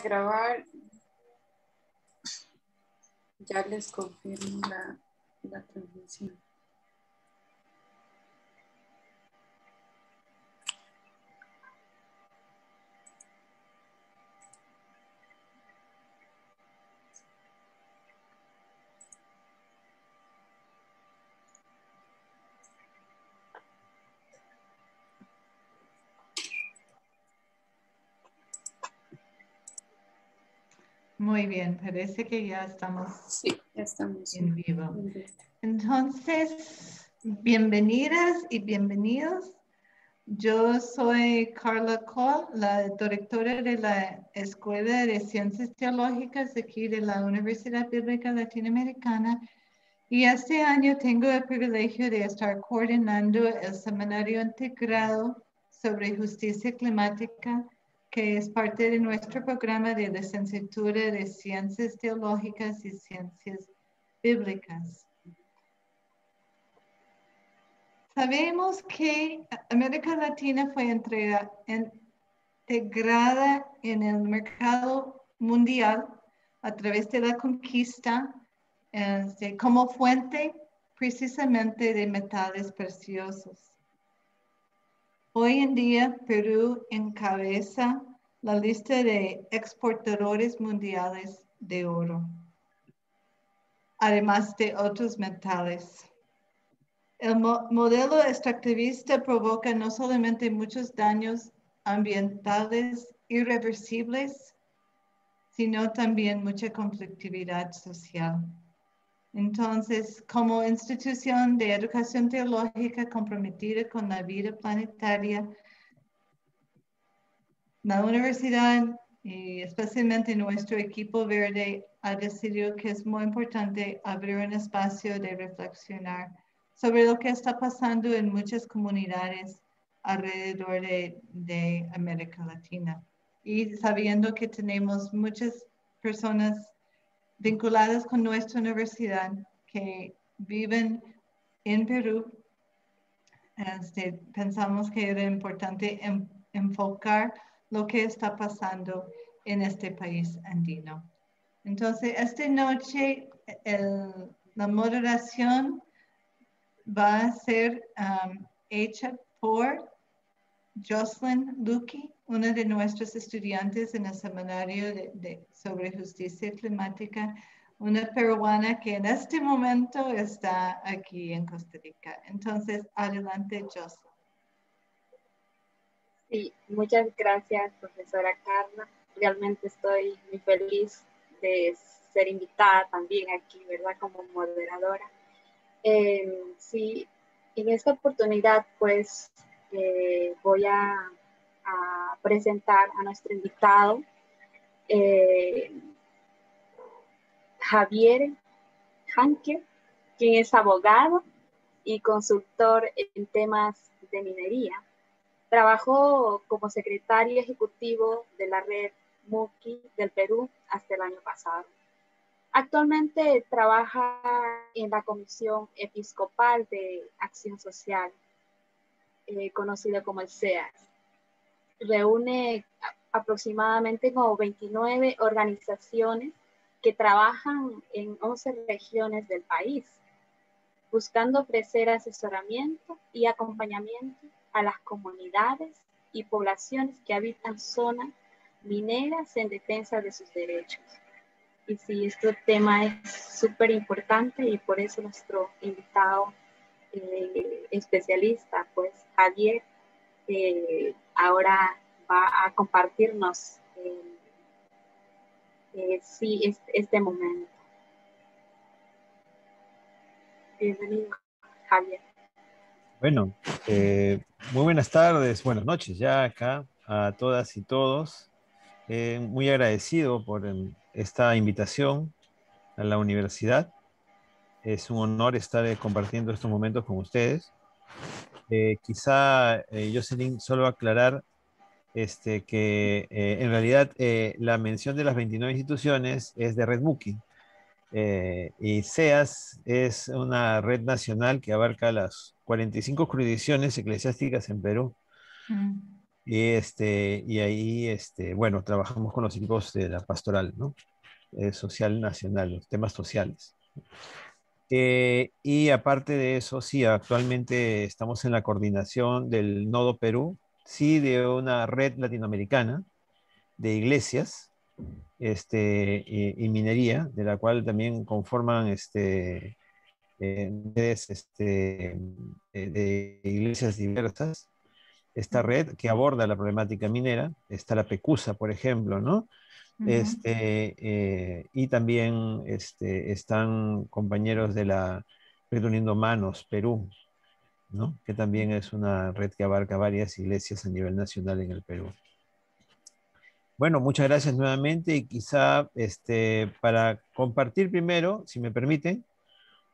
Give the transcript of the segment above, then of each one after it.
grabar. Ya les confirmo la transmisión. Muy bien, parece que ya estamos Sí, ya estamos en vivo. en vivo. Entonces, bienvenidas y bienvenidos. Yo soy Carla Cole, la directora de la Escuela de Ciencias Teológicas aquí de la Universidad Bíblica Latinoamericana. Y este año tengo el privilegio de estar coordinando el Seminario Integrado sobre Justicia Climática, que es parte de nuestro programa de licenciatura de Ciencias Teológicas y Ciencias Bíblicas. Sabemos que América Latina fue integrada en el mercado mundial a través de la conquista como fuente precisamente de metales preciosos. Hoy en día, Perú encabeza la lista de exportadores mundiales de oro, además de otros metales. El modelo extractivista provoca no solamente muchos daños ambientales irreversibles, sino también mucha conflictividad social. Entonces, como institución de educación teológica comprometida con la vida planetaria, la universidad y especialmente nuestro equipo verde ha decidido que es muy importante abrir un espacio de reflexionar sobre lo que está pasando en muchas comunidades alrededor de América Latina. Y sabiendo que tenemos muchas personas vinculadas con nuestra universidad que viven en Perú, pensamos que era importante enfocar lo que está pasando en este país andino. Entonces, esta noche la moderación va a ser hecha por Jocelyn Luque, una de nuestros estudiantes en el seminario sobre justicia climática, una peruana que en este momento está aquí en Costa Rica. Entonces, adelante, Jocelyn. Sí, muchas gracias, profesora Carla. Realmente estoy muy feliz de ser invitada también aquí, ¿verdad? Como moderadora. Sí, en esta oportunidad, pues, voy a presentar a nuestro invitado, Javier Hanke, quien es abogado y consultor en temas de minería. Trabajó como secretario ejecutivo de la red MUCI del Perú hasta el año pasado. Actualmente trabaja en la Comisión Episcopal de Acción Social, conocida como el CEAS. Reúne aproximadamente como 29 organizaciones que trabajan en 11 regiones del país, buscando ofrecer asesoramiento y acompañamiento a las comunidades y poblaciones que habitan zonas mineras en defensa de sus derechos. Y sí, este tema es súper importante y por eso nuestro invitado especialista, pues Javier, ahora va a compartirnos este momento. Bienvenido, Javier. Bueno, muy buenas tardes, buenas noches ya acá a todas y todos. Muy agradecido por esta invitación a la universidad. Es un honor estar compartiendo estos momentos con ustedes. Quizá, Jocelyn, solo aclarar que en realidad la mención de las 29 instituciones es de Red MUCI. Y CEAS es una red nacional que abarca las 45 jurisdicciones eclesiásticas en Perú. Y ahí, bueno, trabajamos con los equipos de la pastoral, ¿no? Social nacional, los temas sociales. Y aparte de eso, sí, actualmente estamos en la coordinación del Nodo Perú, sí, de una red latinoamericana de iglesias y minería, de la cual también conforman redes de iglesias diversas. Esta red que aborda la problemática minera, está la PECUSA, por ejemplo, ¿no? Y también están compañeros de la Red Uniendo Manos Perú, ¿no? Que también es una red que abarca varias iglesias a nivel nacional en el Perú. Bueno, muchas gracias nuevamente y quizá para compartir primero, si me permiten,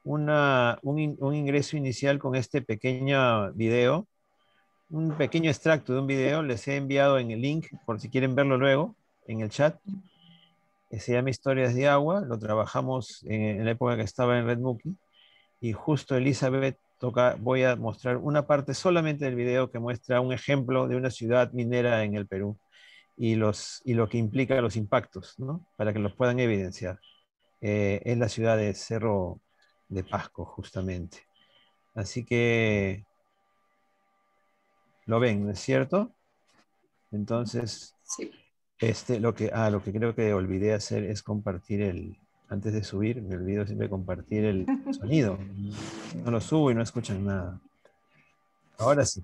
un ingreso inicial con este pequeño video, un pequeño extracto de un video, les he enviado en el link por si quieren verlo luego en el chat. Se llama Historias de Agua, lo trabajamos en la época que estaba en Red Muki, y justo Elizabeth voy a mostrar una parte solamente del video que muestra un ejemplo de una ciudad minera en el Perú y lo que implica los impactos, ¿no? Para que los puedan evidenciar. Es la ciudad de Cerro de Pasco, justamente. Así que lo ven, ¿no es cierto? Entonces, Sí. lo que creo que olvidé hacer es compartir antes de subir, me olvido siempre compartir el sonido. No lo subo y no escuchan nada. Ahora sí.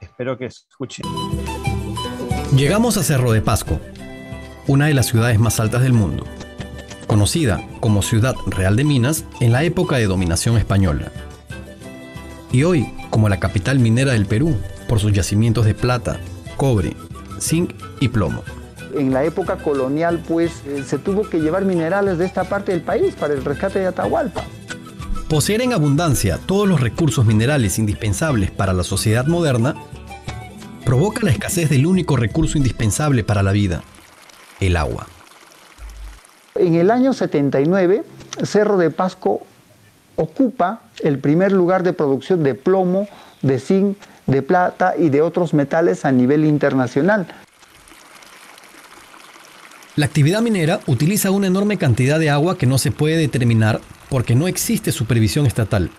Espero que escuchen. Llegamos a Cerro de Pasco, una de las ciudades más altas del mundo, conocida como Ciudad Real de Minas en la época de dominación española. Y hoy como la capital minera del Perú por sus yacimientos de plata, cobre, zinc y plomo. En la época colonial, pues, se tuvo que llevar minerales de esta parte del país para el rescate de Atahualpa. Poseer en abundancia todos los recursos minerales indispensables para la sociedad moderna provoca la escasez del único recurso indispensable para la vida, el agua. En el año 79, Cerro de Pasco ocupa el primer lugar de producción de plomo, de zinc, de plata y de otros metales a nivel internacional. La actividad minera utiliza una enorme cantidad de agua que no se puede determinar porque no existe supervisión estatal,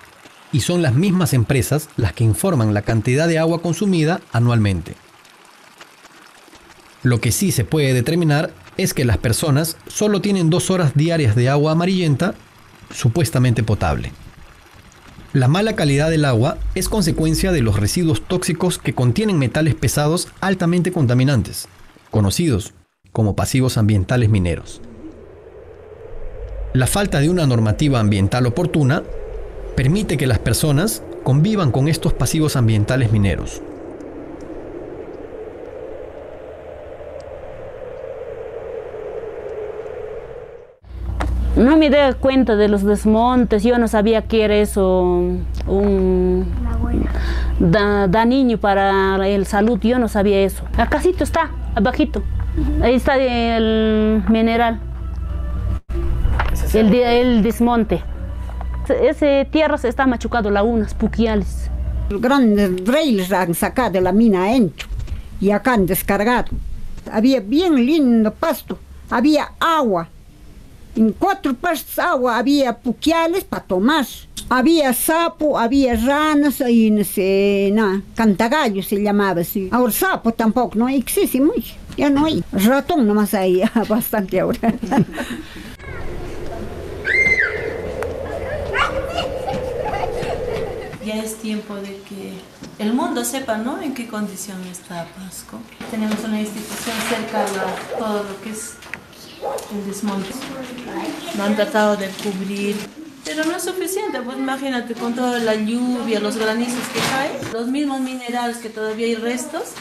y son las mismas empresas las que informan la cantidad de agua consumida anualmente. Lo que sí se puede determinar es que las personas solo tienen 2 horas diarias de agua amarillenta, supuestamente potable. La mala calidad del agua es consecuencia de los residuos tóxicos que contienen metales pesados altamente contaminantes, conocidos como pasivos ambientales mineros. La falta de una normativa ambiental oportuna permite que las personas convivan con estos pasivos ambientales mineros. No me di cuenta de los desmontes, yo no sabía que era eso, dañino para el salud, yo no sabía eso. Acácito está, abajito, ahí está el mineral, el desmonte. Ese tierra se está machucando lagunas, puquiales. Grandes raíles han sacado de la mina adentro y acá han descargado. Había bien lindo pasto, había agua. En 4 partes agua había puquiales para tomar. Había sapo, había ranas y no sé, cantagallo se llamaba así. Ahora sapo tampoco no existe mucho, ya no hay. Ratón nomás hay bastante ahora. Ya es tiempo de que el mundo sepa, ¿no?, en qué condición está Pasco. Tenemos una institución cerca a todo lo que es el desmonte. Lo han tratado de cubrir, pero no es suficiente, pues imagínate con toda la lluvia, los granizos que caen, los mismos minerales que todavía hay restos,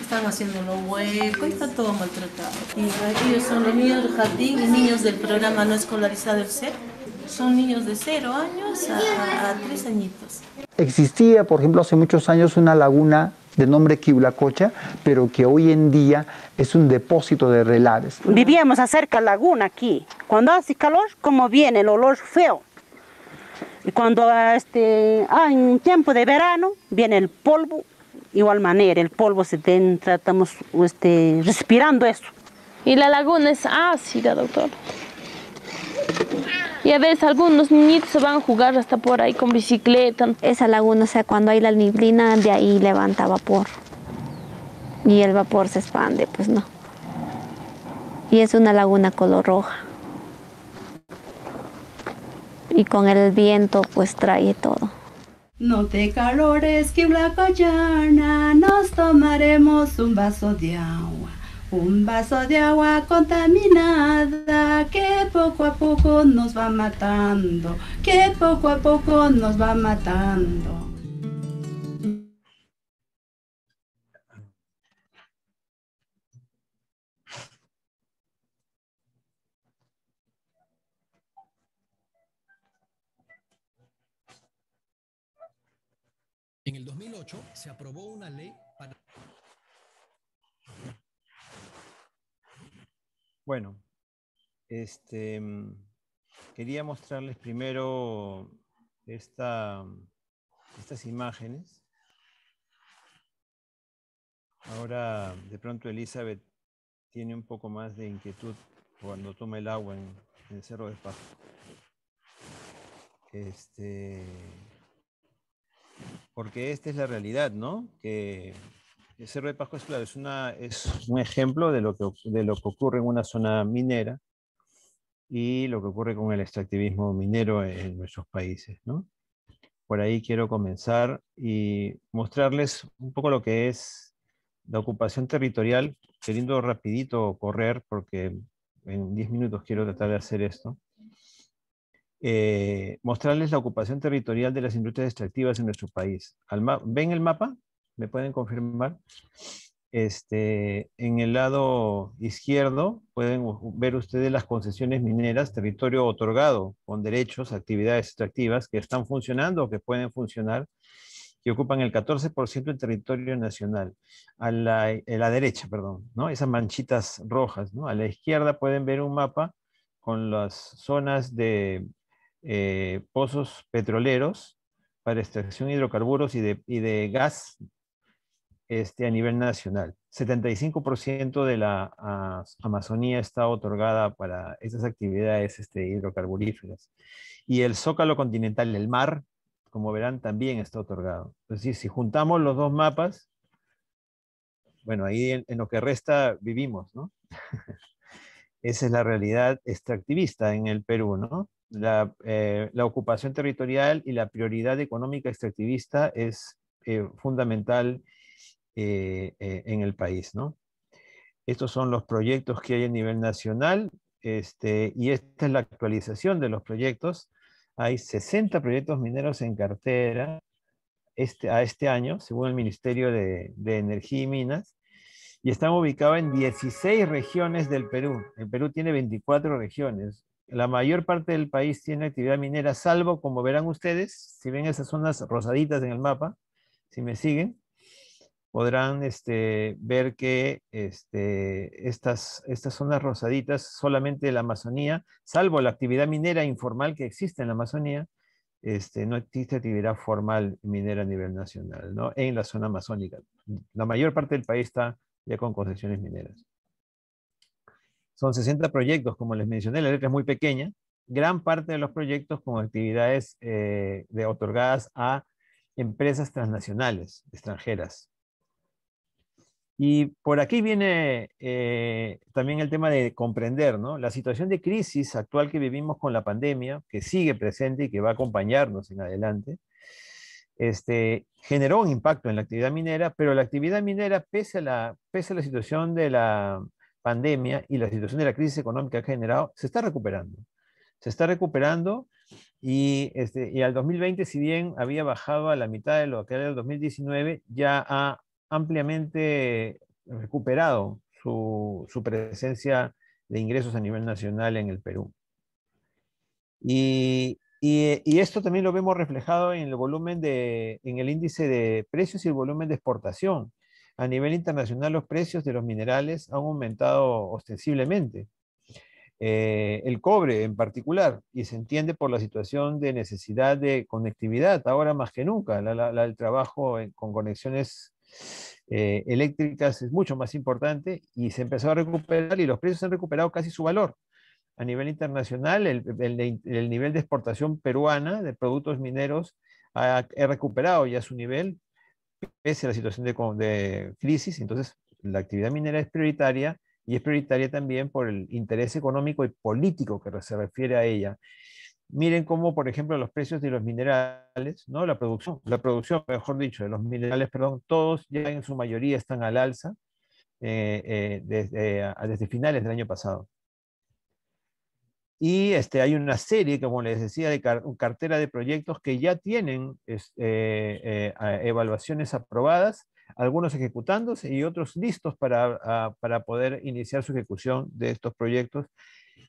están haciéndolo hueco y está todo maltratado. Y ellos son los niños del jardín y niños del programa no escolarizado del CEP. Son niños de 0 años a 3 añitos. Existía, por ejemplo, hace muchos años una laguna de nombre Quiblacocha, pero que hoy en día es un depósito de relaves. Vivíamos cerca de la laguna aquí. Cuando hace calor, como viene el olor feo. Y cuando en tiempo de verano, viene el polvo igual manera, el polvo se entra, estamos respirando eso. Y la laguna es ácida, doctor. Y a veces algunos niñitos se van a jugar hasta por ahí con bicicleta. Esa laguna, o sea, cuando hay la neblina, de ahí levanta vapor. Y el vapor se expande, pues no. Y es una laguna color roja. Y con el viento, pues trae todo. No te calores, Quiblacayana, nos tomaremos un vaso de agua. Un vaso de agua contaminada que poco a poco nos va matando, que poco a poco nos va matando. En el 2008 se aprobó una ley para... Bueno, quería mostrarles primero estas imágenes. Ahora, de pronto, Elizabeth tiene un poco más de inquietud cuando toma el agua en el Cerro de Pasco. Porque esta es la realidad, ¿no? Que el Cerro de Pasco, claro, es un ejemplo de lo que ocurre en una zona minera y lo que ocurre con el extractivismo minero en nuestros países, ¿no? Por ahí quiero comenzar y mostrarles un poco lo que es la ocupación territorial, queriendo rapidito correr, porque en 10 minutos quiero tratar de hacer esto. Mostrarles la ocupación territorial de las industrias extractivas en nuestro país. ¿Ven el mapa? ¿Me pueden confirmar? En el lado izquierdo pueden ver ustedes las concesiones mineras, territorio otorgado con derechos, actividades extractivas que están funcionando o que pueden funcionar, que ocupan el 14% del territorio nacional. A la derecha, perdón, ¿no? Esas manchitas rojas, ¿no? A la izquierda pueden ver un mapa con las zonas de pozos petroleros para extracción de hidrocarburos y de gas a nivel nacional. 75% de la Amazonía está otorgada para esas actividades hidrocarburíferas. Y el zócalo continental, el mar, como verán, también está otorgado. Es decir, si juntamos los dos mapas, bueno, ahí en lo que resta vivimos, ¿no? Esa es la realidad extractivista en el Perú, ¿no? La ocupación territorial y la prioridad económica extractivista es fundamental en el país, ¿no? Estos son los proyectos que hay a nivel nacional, y esta es la actualización de los proyectos. Hay 60 proyectos mineros en cartera a este año, según el Ministerio de Energía y Minas, y están ubicados en 16 regiones del Perú. El Perú tiene 24 regiones. La mayor parte del país tiene actividad minera, salvo, como verán ustedes, si ven esas zonas rosaditas en el mapa, si me siguen, podrán ver que estas zonas rosaditas, solamente la Amazonía, salvo la actividad minera informal que existe en la Amazonía, no existe actividad formal minera a nivel nacional, ¿no? En la zona amazónica. La mayor parte del país está ya con concesiones mineras. Son 60 proyectos, como les mencioné, la letra es muy pequeña. Gran parte de los proyectos con actividades otorgadas a empresas transnacionales, extranjeras. Y por aquí viene también el tema de comprender, ¿no? La situación de crisis actual que vivimos con la pandemia, que sigue presente y que va a acompañarnos en adelante, generó un impacto en la actividad minera, pero la actividad minera, pese a la situación de la pandemia y la situación de la crisis económica que ha generado, se está recuperando. Se está recuperando y al 2020, si bien había bajado a la mitad de lo que era el 2019, ya ha ampliamente recuperado su presencia de ingresos a nivel nacional en el Perú. Y esto también lo vemos reflejado en el índice de precios y el volumen de exportación. A nivel internacional, los precios de los minerales han aumentado ostensiblemente. El cobre en particular, y se entiende por la situación de necesidad de conectividad, ahora más que nunca, el trabajo con conexiones eléctricas es mucho más importante y se empezó a recuperar y los precios han recuperado casi su valor. A nivel internacional, el nivel de exportación peruana de productos mineros ha recuperado ya su nivel, pese a la situación de crisis. Entonces, la actividad minera es prioritaria y es prioritaria también por el interés económico y político que se refiere a ella. Miren cómo, por ejemplo, los precios de los minerales, ¿no? La producción, mejor dicho, de los minerales, perdón, todos ya en su mayoría están al alza desde finales del año pasado. Y hay una serie, como les decía, de cartera de proyectos que ya tienen evaluaciones aprobadas, algunos ejecutándose y otros listos para poder iniciar su ejecución de estos proyectos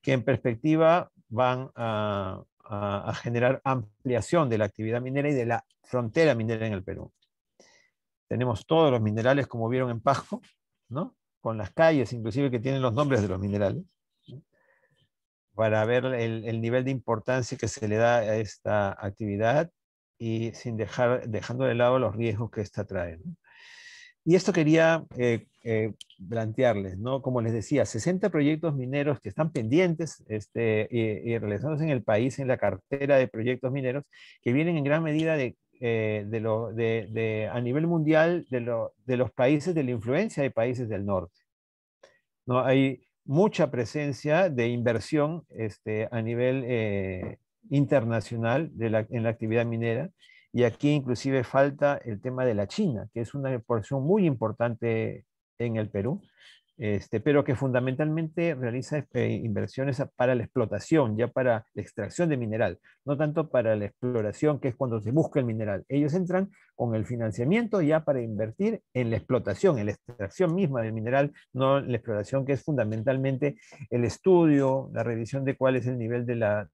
que en perspectiva van a generar ampliación de la actividad minera y de la frontera minera en el Perú. Tenemos todos los minerales, como vieron en Pasco, ¿no? Con las calles inclusive que tienen los nombres de los minerales, ¿no? Para ver el nivel de importancia que se le da a esta actividad y dejando de lado los riesgos que esta trae, ¿no? Y esto quería plantearles, ¿no? Como les decía, 60 proyectos mineros que están pendientes y realizándose en el país, en la cartera de proyectos mineros, que vienen en gran medida a nivel mundial de los países, de la influencia de países del norte, ¿no? Hay mucha presencia de inversión a nivel internacional en la actividad minera. Y aquí inclusive falta el tema de la China, que es una porción muy importante en el Perú, pero que fundamentalmente realiza inversiones para la explotación, ya para la extracción de mineral, no tanto para la exploración, que es cuando se busca el mineral. Ellos entran con el financiamiento ya para invertir en la explotación, en la extracción misma del mineral, no en la exploración, que es fundamentalmente el estudio, la revisión de cuál es el nivel de la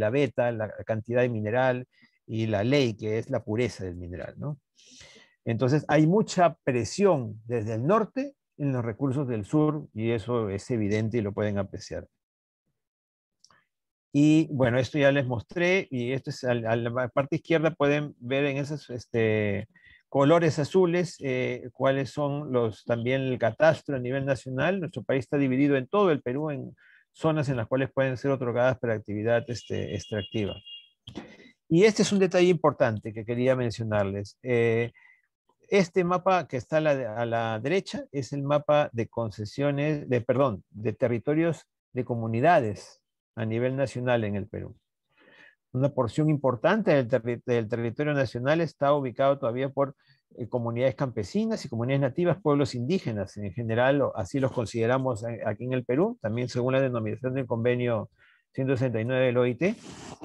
beta, la cantidad de mineral, y la ley, que es la pureza del mineral, ¿no? Entonces hay mucha presión desde el norte en los recursos del sur y eso es evidente y lo pueden apreciar. Y bueno, esto ya les mostré y esto es a la parte izquierda pueden ver en esos colores azules cuáles son también el catastro a nivel nacional. Nuestro país está dividido en todo el Perú en zonas en las cuales pueden ser otorgadas para actividad extractiva. Y este es un detalle importante que quería mencionarles. Este mapa que está a la derecha es el mapa de concesiones, de territorios de comunidades a nivel nacional en el Perú. Una porción importante del territorio nacional está ubicado todavía por comunidades campesinas y comunidades nativas, pueblos indígenas. En general, así los consideramos aquí en el Perú, también según la denominación del convenio 169 del OIT,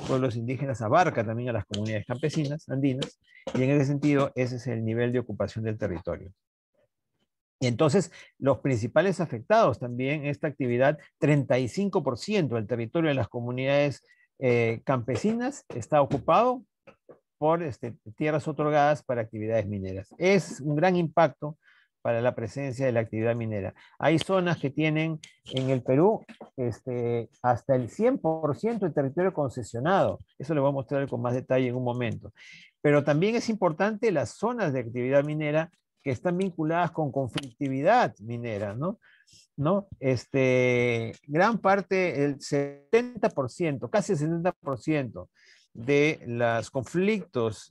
pueblos indígenas abarca también a las comunidades campesinas andinas, y en ese sentido ese es el nivel de ocupación del territorio. Y entonces los principales afectados también esta actividad, 35% del territorio de las comunidades campesinas está ocupado por tierras otorgadas para actividades mineras. Es un gran impacto para la presencia de la actividad minera. Hay zonas que tienen en el Perú hasta el 100% del territorio concesionado. Eso lo voy a mostrar con más detalle en un momento. Pero también es importante las zonas de actividad minera que están vinculadas con conflictividad minera, ¿no? Gran parte, el 70%, casi el 70%, de los conflictos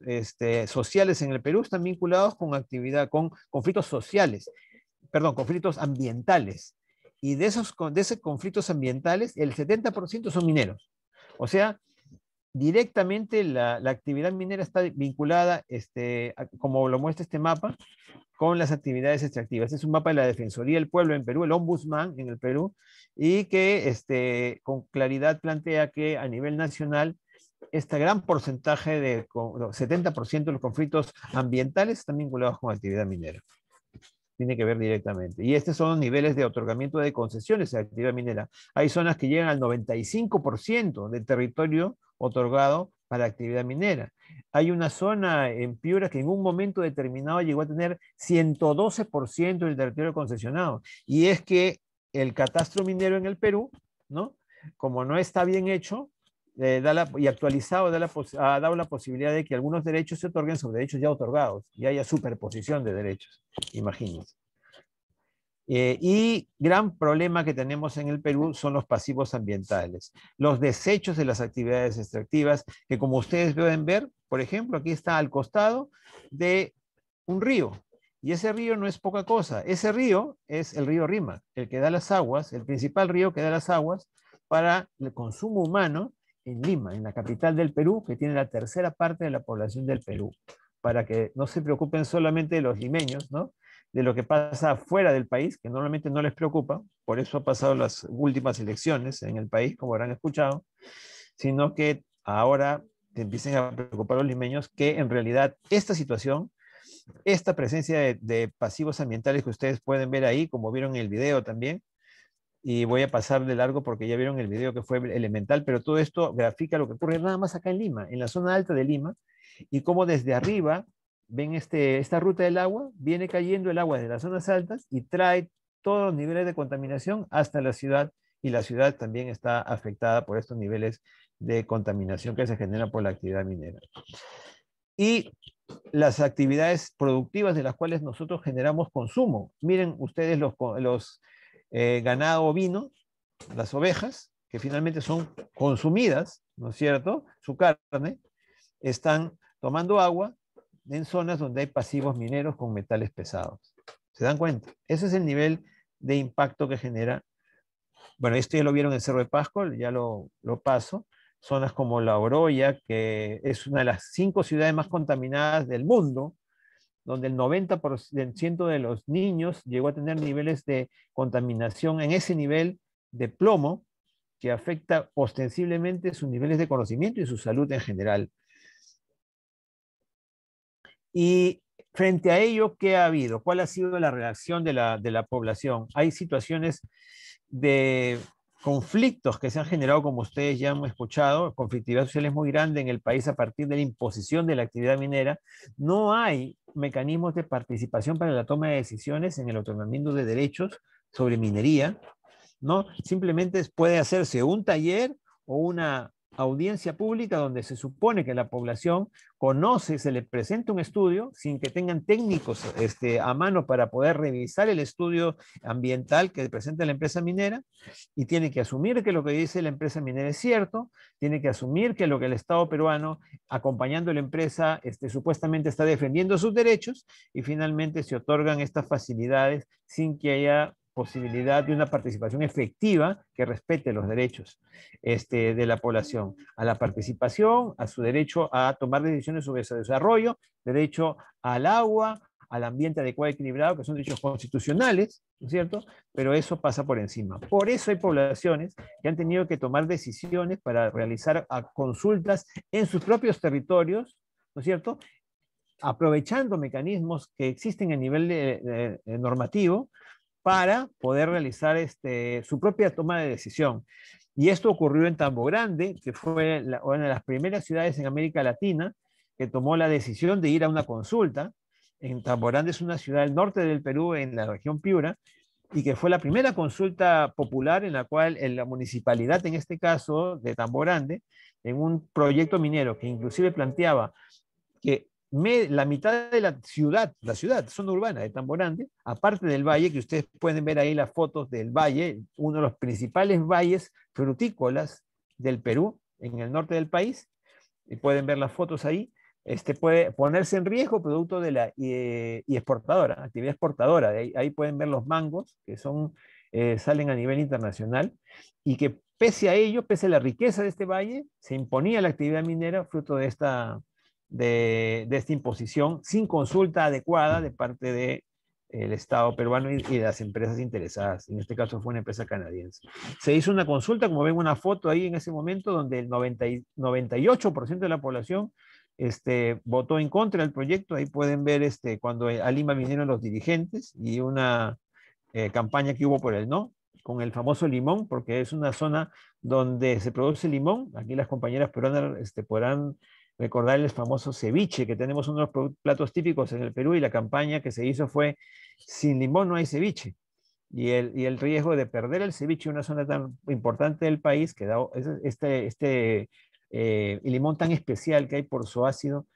sociales en el Perú están vinculados con conflictos sociales, conflictos ambientales. Y de esos conflictos ambientales, el 70% son mineros. O sea, directamente la actividad minera está vinculada, como lo muestra este mapa, con las actividades extractivas. Este es un mapa de la Defensoría del Pueblo en Perú, el Ombudsman en el Perú, y que con claridad plantea que a nivel nacional este gran porcentaje de 70% de los conflictos ambientales están vinculados con actividad minera. Tiene que ver directamente. Y estos son los niveles de otorgamiento de concesiones de actividad minera. Hay zonas que llegan al 95% del territorio otorgado para actividad minera. Hay una zona en Piura que en un momento determinado llegó a tener 112% del territorio concesionado. Y es que el catastro minero en el Perú, ¿no? Como no está bien hecho, y actualizado ha dado la posibilidad de que algunos derechos se otorguen sobre derechos ya otorgados y haya superposición de derechos, imagínense. Y gran problema que tenemos en el Perú son los pasivos ambientales, los desechos de las actividades extractivas, que como ustedes pueden ver, por ejemplo, aquí está al costado de un río, y ese río no es poca cosa. Ese río es el río Rímac, el que da las aguas, el principal río que da las aguas para el consumo humano en Lima, en la capital del Perú, que tiene la tercera parte de la población del Perú, para que no se preocupen solamente los limeños, ¿no?, de lo que pasa fuera del país, que normalmente no les preocupa, por eso ha pasado las últimas elecciones en el país, como habrán escuchado, sino que ahora te empiecen a preocupar los limeños, que en realidad esta situación, esta presencia de pasivos ambientales que ustedes pueden ver ahí, como vieron en el video también, y voy a pasar de largo porque ya vieron el video que fue elemental, pero todo esto grafica lo que ocurre nada más acá en Lima, en la zona alta de Lima, y cómo desde arriba, ven esta ruta del agua, viene cayendo el agua de las zonas altas y trae todos los niveles de contaminación hasta la ciudad, y la ciudad también está afectada por estos niveles de contaminación que se generan por la actividad minera. Y las actividades productivas de las cuales nosotros generamos consumo. Miren ustedes los ganado ovino, las ovejas, que finalmente son consumidas, ¿no es cierto? Su carne, están tomando agua en zonas donde hay pasivos mineros con metales pesados. ¿Se dan cuenta? Ese es el nivel de impacto que genera. Bueno, esto ya lo vieron en Cerro de Pasco, ya lo paso. Zonas como La Oroya, que es una de las 5 ciudades más contaminadas del mundo, donde el 90% de los niños llegó a tener niveles de contaminación en ese nivel de plomo, que afecta ostensiblemente sus niveles de conocimiento y su salud en general. Y frente a ello, ¿qué ha habido? ¿Cuál ha sido la reacción de la población? Hay situaciones de conflictos que se han generado, como ustedes ya han escuchado. Conflictividad social es muy grande en el país a partir de la imposición de la actividad minera. No hay mecanismos de participación para la toma de decisiones en el otorgamiento de derechos sobre minería, ¿no? Simplemente puede hacerse un taller o una audiencia pública donde se supone que la población conoce, se le presenta un estudio sin que tengan técnicos a mano para poder revisar el estudio ambiental que presenta la empresa minera, y tiene que asumir que lo que dice la empresa minera es cierto, tiene que asumir que lo que el Estado peruano, acompañando a la empresa, supuestamente está defendiendo sus derechos, y finalmente se otorgan estas facilidades sin que haya posibilidad de una participación efectiva que respete los derechos de la población, a la participación, a su derecho a tomar decisiones sobre su desarrollo, derecho al agua, al ambiente adecuado y equilibrado, que son derechos constitucionales, ¿no es cierto? Pero eso pasa por encima. Por eso hay poblaciones que han tenido que tomar decisiones para realizar consultas en sus propios territorios, ¿no es cierto?, aprovechando mecanismos que existen a nivel normativo, para poder realizar su propia toma de decisión. Y esto ocurrió en Tambo Grande, que fue una de las primeras ciudades en América Latina que tomó la decisión de ir a una consulta. En Tambo Grande es una ciudad del norte del Perú, en la región Piura, y que fue la primera consulta popular en la cual la municipalidad, en este caso de Tambo Grande, en un proyecto minero que inclusive planteaba que la mitad de la ciudad, zona urbana de Tambo Grande, aparte del valle, que ustedes pueden ver ahí las fotos del valle, uno de los principales valles frutícolas del Perú, en el norte del país, y pueden ver las fotos ahí, puede ponerse en riesgo producto de la actividad exportadora. Ahí pueden ver los mangos, que salen a nivel internacional, y que pese a ello, pese a la riqueza de este valle, se imponía la actividad minera fruto de esta imposición sin consulta adecuada de parte del Estado peruano y de las empresas interesadas. En este caso fue una empresa canadiense. Se hizo una consulta, como ven una foto ahí en ese momento, donde el 98% de la población votó en contra del proyecto. Ahí pueden ver cuando a Lima vinieron los dirigentes y una campaña que hubo por el no, con el famoso limón, porque es una zona donde se produce limón. Aquí las compañeras peruanas podrán recordar el famoso ceviche, que tenemos uno de los platos típicos en el Perú, y la campaña que se hizo fue: sin limón no hay ceviche. Y el riesgo de perder el ceviche en una zona tan importante del país, que da este el limón tan especial que hay por su ácido,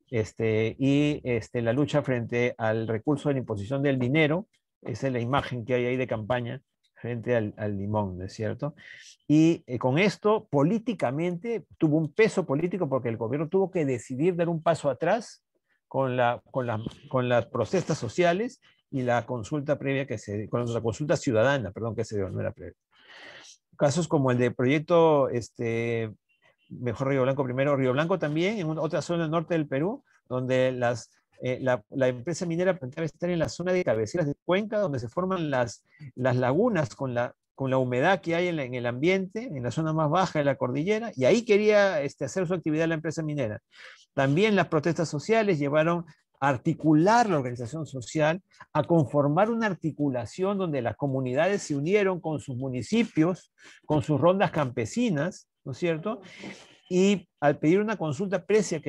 la lucha frente al recurso de la imposición del dinero. Esa es la imagen que hay ahí de campaña frente al limón, ¿no es cierto? Y con esto, políticamente, tuvo un peso político porque el gobierno tuvo que decidir dar un paso atrás con las protestas sociales y la consulta previa con la consulta ciudadana, perdón, que se dio, no era previa. Casos como el de proyecto, mejor Río Blanco primero, Río Blanco también, en otra zona del norte del Perú, donde la empresa minera planteaba estar en la zona de cabeceras de cuenca, donde se forman las lagunas con la humedad que hay en el ambiente, en la zona más baja de la cordillera, y ahí quería hacer su actividad la empresa minera. También las protestas sociales llevaron a articular la organización social, a conformar una articulación donde las comunidades se unieron con sus municipios, con sus rondas campesinas, ¿no es cierto? Y al pedir una consulta previa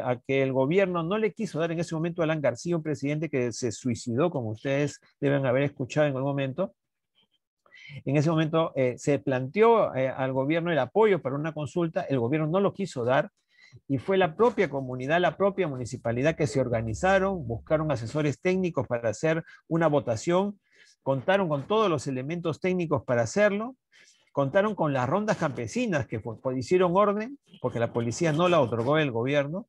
a que el gobierno no le quiso dar en ese momento a Alan García, un presidente que se suicidó, como ustedes deben haber escuchado en algún momento, en ese momento se planteó al gobierno el apoyo para una consulta, el gobierno no lo quiso dar, y fue la propia comunidad, la propia municipalidad que se organizaron, buscaron asesores técnicos para hacer una votación, contaron con todos los elementos técnicos para hacerlo, contaron con las rondas campesinas que hicieron orden, porque la policía no la otorgó el gobierno,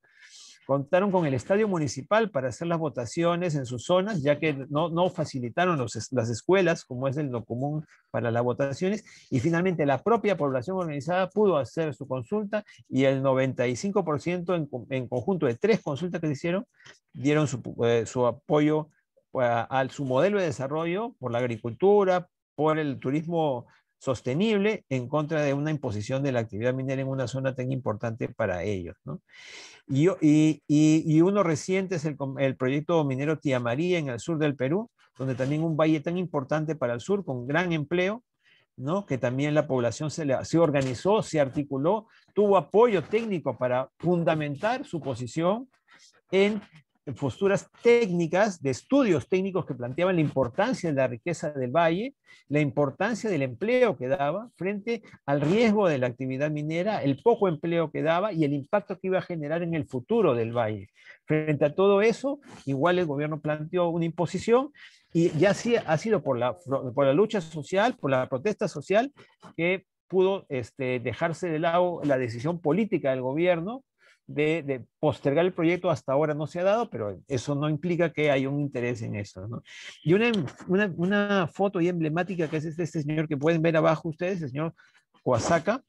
contaron con el estadio municipal para hacer las votaciones en sus zonas, ya que no facilitaron las escuelas, como es lo común para las votaciones, y finalmente la propia población organizada pudo hacer su consulta, y el 95% en conjunto de 3 consultas que se hicieron, dieron su apoyo a su modelo de desarrollo por la agricultura, por el turismo sostenible, en contra de una imposición de la actividad minera en una zona tan importante para ellos, ¿no? Y uno reciente es el proyecto minero Tía María en el sur del Perú, donde también un valle tan importante para el sur, con gran empleo, ¿no? Que también la población se organizó, se articuló, tuvo apoyo técnico para fundamentar su posición en posturas técnicas, de estudios técnicos que planteaban la importancia de la riqueza del valle, la importancia del empleo que daba frente al riesgo de la actividad minera, el poco empleo que daba y el impacto que iba a generar en el futuro del valle. Frente a todo eso, igual el gobierno planteó una imposición, y ya sí ha sido por la lucha social, por la protesta social, que pudo dejarse de lado la decisión política del gobierno de postergar el proyecto. Hasta ahora no se ha dado, pero eso no implica que haya un interés en eso, ¿no? Y una foto y emblemática que es este señor que pueden ver abajo ustedes, el señor Coasaca,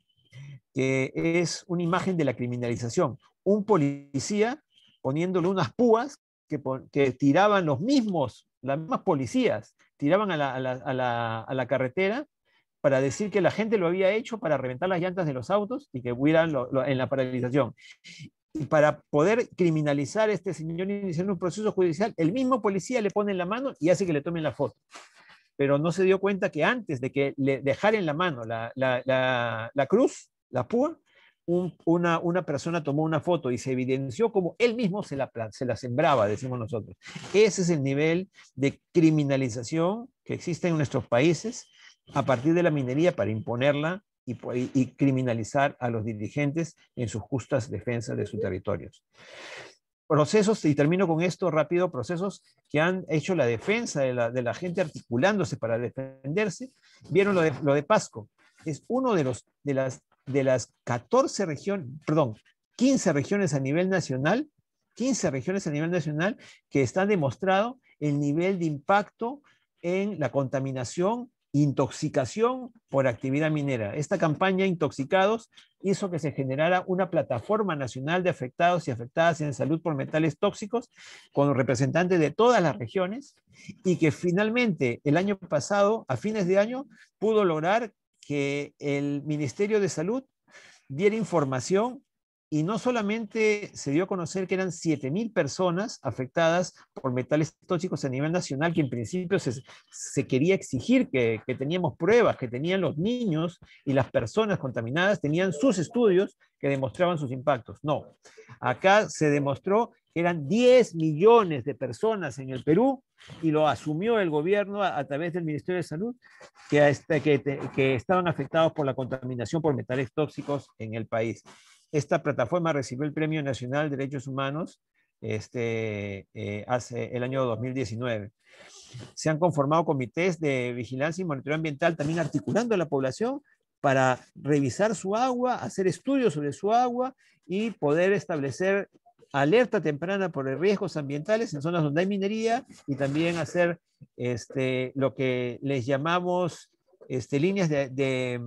que es una imagen de la criminalización. Un policía poniéndole unas púas que tiraban las mismas policías, tiraban a la carretera para decir que la gente lo había hecho para reventar las llantas de los autos y que hubieran en la paralización. Y para poder criminalizar a este señor iniciando un proceso judicial, el mismo policía le pone en la mano y hace que le tomen la foto. Pero no se dio cuenta que antes de que le dejara en la mano la cruz, la púa, una persona tomó una foto y se evidenció como él mismo se la sembraba, decimos nosotros. Ese es el nivel de criminalización que existe en nuestros países a partir de la minería para imponerla y criminalizar a los dirigentes en sus justas defensas de sus territorios. Procesos, y termino con esto rápido, procesos que han hecho la defensa de la gente articulándose para defenderse. Vieron lo de Pasco. Es uno de las 14 regiones, perdón, 15 regiones a nivel nacional, 15 regiones a nivel nacional que están demostrado el nivel de impacto en la contaminación, intoxicación por actividad minera. Esta campaña Intoxicados hizo que se generara una plataforma nacional de afectados y afectadas en salud por metales tóxicos con representantes de todas las regiones, y que finalmente el año pasado, a fines de año, pudo lograr que el Ministerio de Salud diera información, y no solamente se dio a conocer que eran 7.000 personas afectadas por metales tóxicos a nivel nacional, que en principio se quería exigir que teníamos pruebas, que tenían los niños y las personas contaminadas, tenían sus estudios que demostraban sus impactos. No, acá se demostró que eran 10 millones de personas en el Perú, y lo asumió el gobierno a través del Ministerio de Salud, que estaban afectados por la contaminación por metales tóxicos en el país. esta plataforma recibió el Premio Nacional de Derechos Humanos hace el año 2019. Se han conformado comités de vigilancia y monitoreo ambiental, también articulando a la población para revisar su agua, hacer estudios sobre su agua y poder establecer alerta temprana por riesgos ambientales en zonas donde hay minería, y también hacer lo que les llamamos líneas de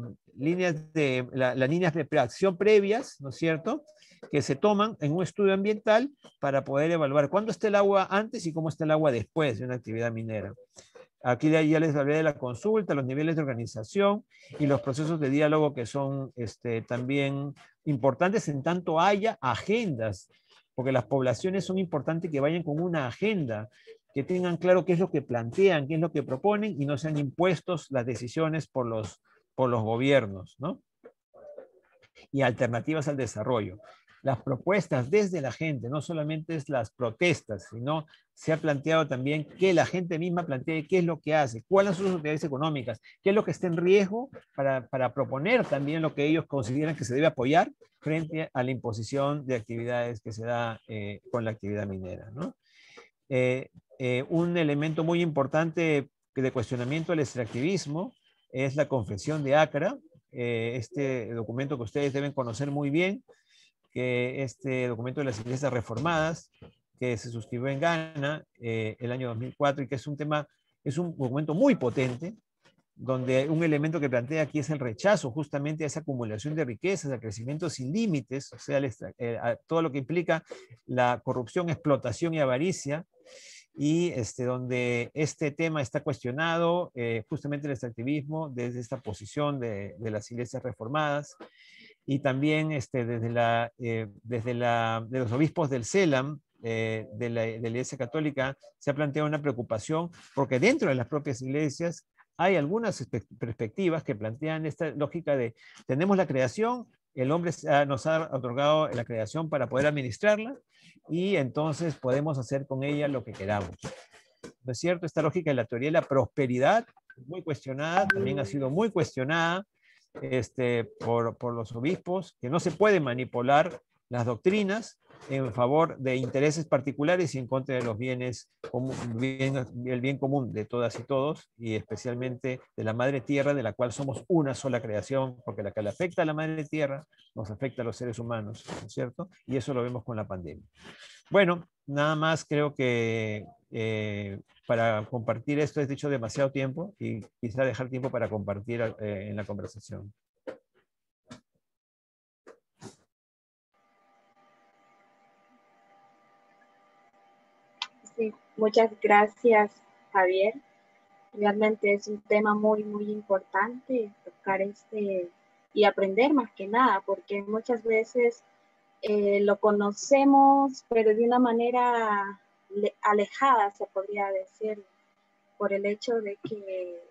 acción previas, ¿no es cierto?, que se toman en un estudio ambiental para poder evaluar cuándo está el agua antes y cómo está el agua después de una actividad minera. Aquí ya les hablé de la consulta, los niveles de organización y los procesos de diálogo que son también importantes en tanto haya agendas, porque las poblaciones son importantes que vayan con una agenda, que tengan claro qué es lo que plantean, qué es lo que proponen y no sean impuestos las decisiones por los gobiernos, ¿no? Y alternativas al desarrollo. Las propuestas desde la gente, no solamente es las protestas, sino se ha planteado también que la gente misma plantee qué es lo que hace, cuáles son sus actividades económicas, qué es lo que está en riesgo para proponer también lo que ellos consideran que se debe apoyar frente a la imposición de actividades que se da con la actividad minera, ¿no? Un elemento muy importante de cuestionamiento del extractivismo es la Confesión de Accra, este documento que ustedes deben conocer muy bien, que este documento de las iglesias reformadas, que se suscribió en Ghana el año 2004, y que es un documento muy potente, donde un elemento que plantea aquí es el rechazo justamente a esa acumulación de riquezas, al crecimiento sin límites, o sea, a todo lo que implica la corrupción, explotación y avaricia, y donde este tema está cuestionado, justamente el extractivismo desde esta posición de las iglesias reformadas, y también de los obispos del CELAM, de la Iglesia Católica, se ha planteado una preocupación, porque dentro de las propias iglesias hay algunas perspectivas que plantean esta lógica de: tenemos la creación, el hombre nos ha otorgado la creación para poder administrarla, y entonces podemos hacer con ella lo que queramos. ¿No es cierto? Esta lógica de la teoría de la prosperidad, muy cuestionada, también ha sido muy cuestionada por los obispos, que no se puede manipular las doctrinas en favor de intereses particulares y en contra de los bienes, el bien común de todas y todos, y especialmente de la madre tierra, de la cual somos una sola creación, porque la que le afecta a la madre tierra nos afecta a los seres humanos, ¿no es cierto? Y eso lo vemos con la pandemia. Bueno, nada más, creo que para compartir esto he dicho demasiado tiempo, y quisiera dejar tiempo para compartir en la conversación. Sí, muchas gracias, Javier. Realmente es un tema muy, muy importante tocar y aprender más que nada, porque muchas veces lo conocemos, pero de una manera alejada, se podría decir, por el hecho de que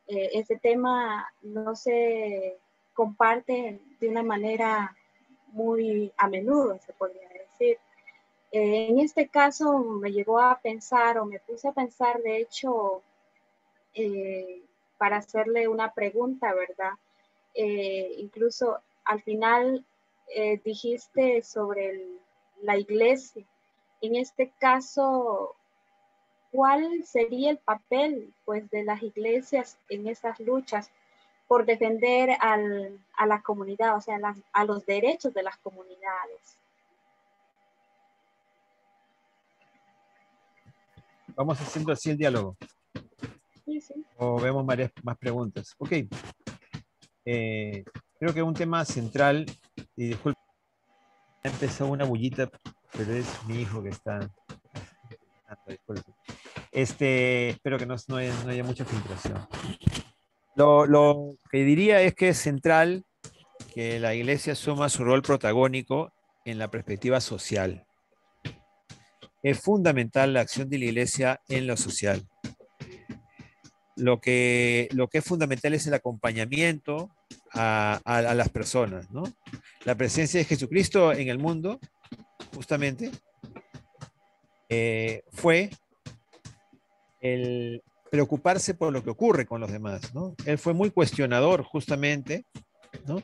este tema no se comparte de una manera muy a menudo, se podría decir. En este caso me llevó a pensar, o me puse a pensar, de hecho, para hacerle una pregunta, ¿verdad? Incluso al final dijiste sobre la iglesia. En este caso, ¿cuál sería el papel, pues, de las iglesias en esas luchas por defender a la comunidad, o sea, a los derechos de las comunidades? Vamos haciendo así el diálogo. Sí, sí. O vemos más preguntas. Ok. Creo que un tema central, y disculpe, empezó una bullita, pero es mi hijo que está... Disculpe. Espero que no haya mucha filtración. Lo que diría es que es central que la iglesia asuma su rol protagónico en la perspectiva social. Es fundamental la acción de la iglesia en lo social. Lo que es fundamental es el acompañamiento a las personas, ¿no? La presencia de Jesucristo en el mundo, justamente, fue el preocuparse por lo que ocurre con los demás, ¿no? Él fue muy cuestionador, justamente, ¿no?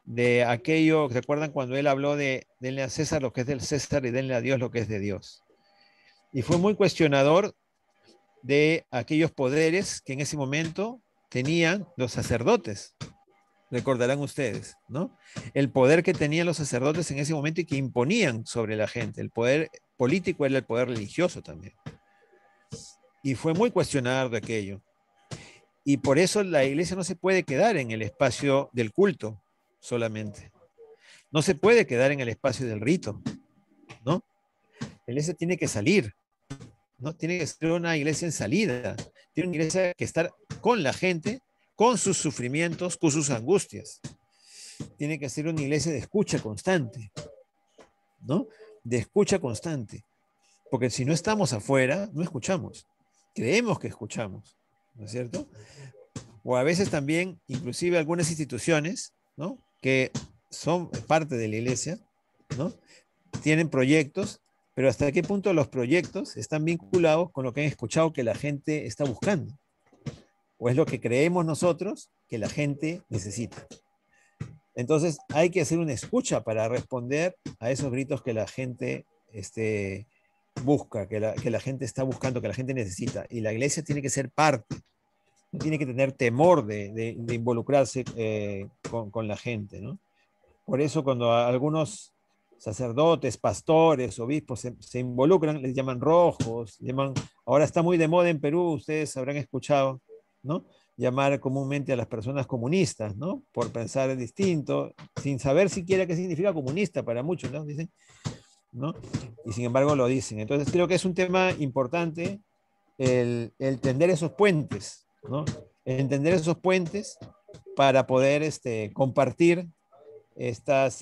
de aquello, ¿recuerdan cuando él habló de denle a César lo que es del César y denle a Dios lo que es de Dios? Y fue muy cuestionador de aquellos poderes que en ese momento tenían los sacerdotes. Recordarán ustedes, ¿no? El poder que tenían los sacerdotes en ese momento y que imponían sobre la gente. El poder político era el poder religioso también. Y fue muy cuestionador de aquello. Y por eso la iglesia no se puede quedar en el espacio del culto solamente. No se puede quedar en el espacio del rito, ¿no? La iglesia tiene que salir, ¿no? Tiene que ser una iglesia en salida. Tiene una iglesia que estar con la gente, con sus sufrimientos, con sus angustias. Tiene que ser una iglesia de escucha constante, ¿no? De escucha constante. Porque si no estamos afuera, no escuchamos. Creemos que escuchamos, ¿no es cierto? O a veces también, inclusive algunas instituciones, ¿no? Que son parte de la iglesia, ¿no? Tienen proyectos, pero ¿hasta qué punto los proyectos están vinculados con lo que han escuchado que la gente está buscando? ¿O es lo que creemos nosotros que la gente necesita? Entonces hay que hacer una escucha para responder a esos gritos que la gente busca, que la gente está buscando, que la gente necesita. Y la iglesia tiene que ser parte, no tiene que tener temor de involucrarse con la gente, ¿no? Por eso cuando algunos sacerdotes, pastores, obispos se involucran, les llaman rojos, ahora está muy de moda en Perú, ustedes habrán escuchado, ¿no? Llamar comúnmente a las personas comunistas, ¿no? Por pensar distinto, sin saber siquiera qué significa comunista para muchos, ¿no? Dicen, ¿no? Y sin embargo lo dicen. Entonces creo que es un tema importante el tender esos puentes, ¿no? Entender esos puentes para poder compartir esas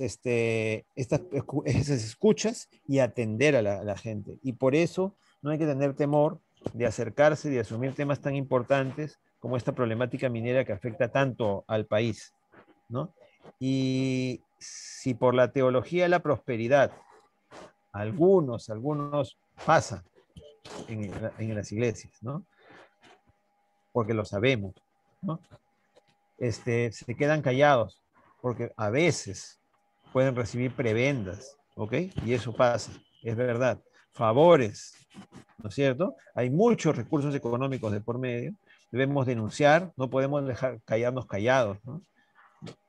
escuchas y atender a la gente. Y por eso no hay que tener temor de acercarse, de asumir temas tan importantes como esta problemática minera que afecta tanto al país, ¿no? Y si por la teología de la prosperidad algunos pasan en las iglesias, ¿no? Porque lo sabemos, ¿no? Se quedan callados porque a veces pueden recibir prebendas, ¿ok? Y eso pasa, es verdad. Favores, ¿no es cierto? Hay muchos recursos económicos de por medio. Debemos denunciar, no podemos dejar callarnos callados, ¿no?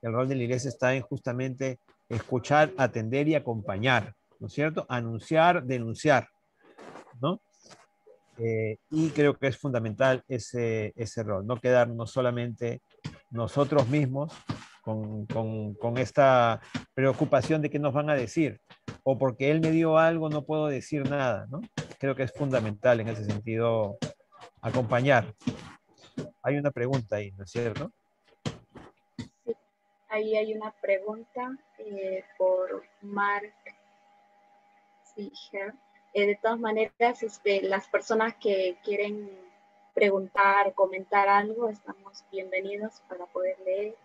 El rol de la iglesia está en justamente escuchar, atender y acompañar, ¿no es cierto? Anunciar, denunciar, ¿no? Y creo que es fundamental ese rol, no quedarnos solamente nosotros mismos con esta preocupación de qué nos van a decir, o porque él me dio algo no puedo decir nada, ¿no? Creo que es fundamental en ese sentido acompañar. Hay una pregunta ahí, ¿no es cierto? Sí, ahí hay una pregunta por Mark Siger. De todas maneras, las personas que quieren preguntar, comentar algo, estamos bienvenidos para poder leer.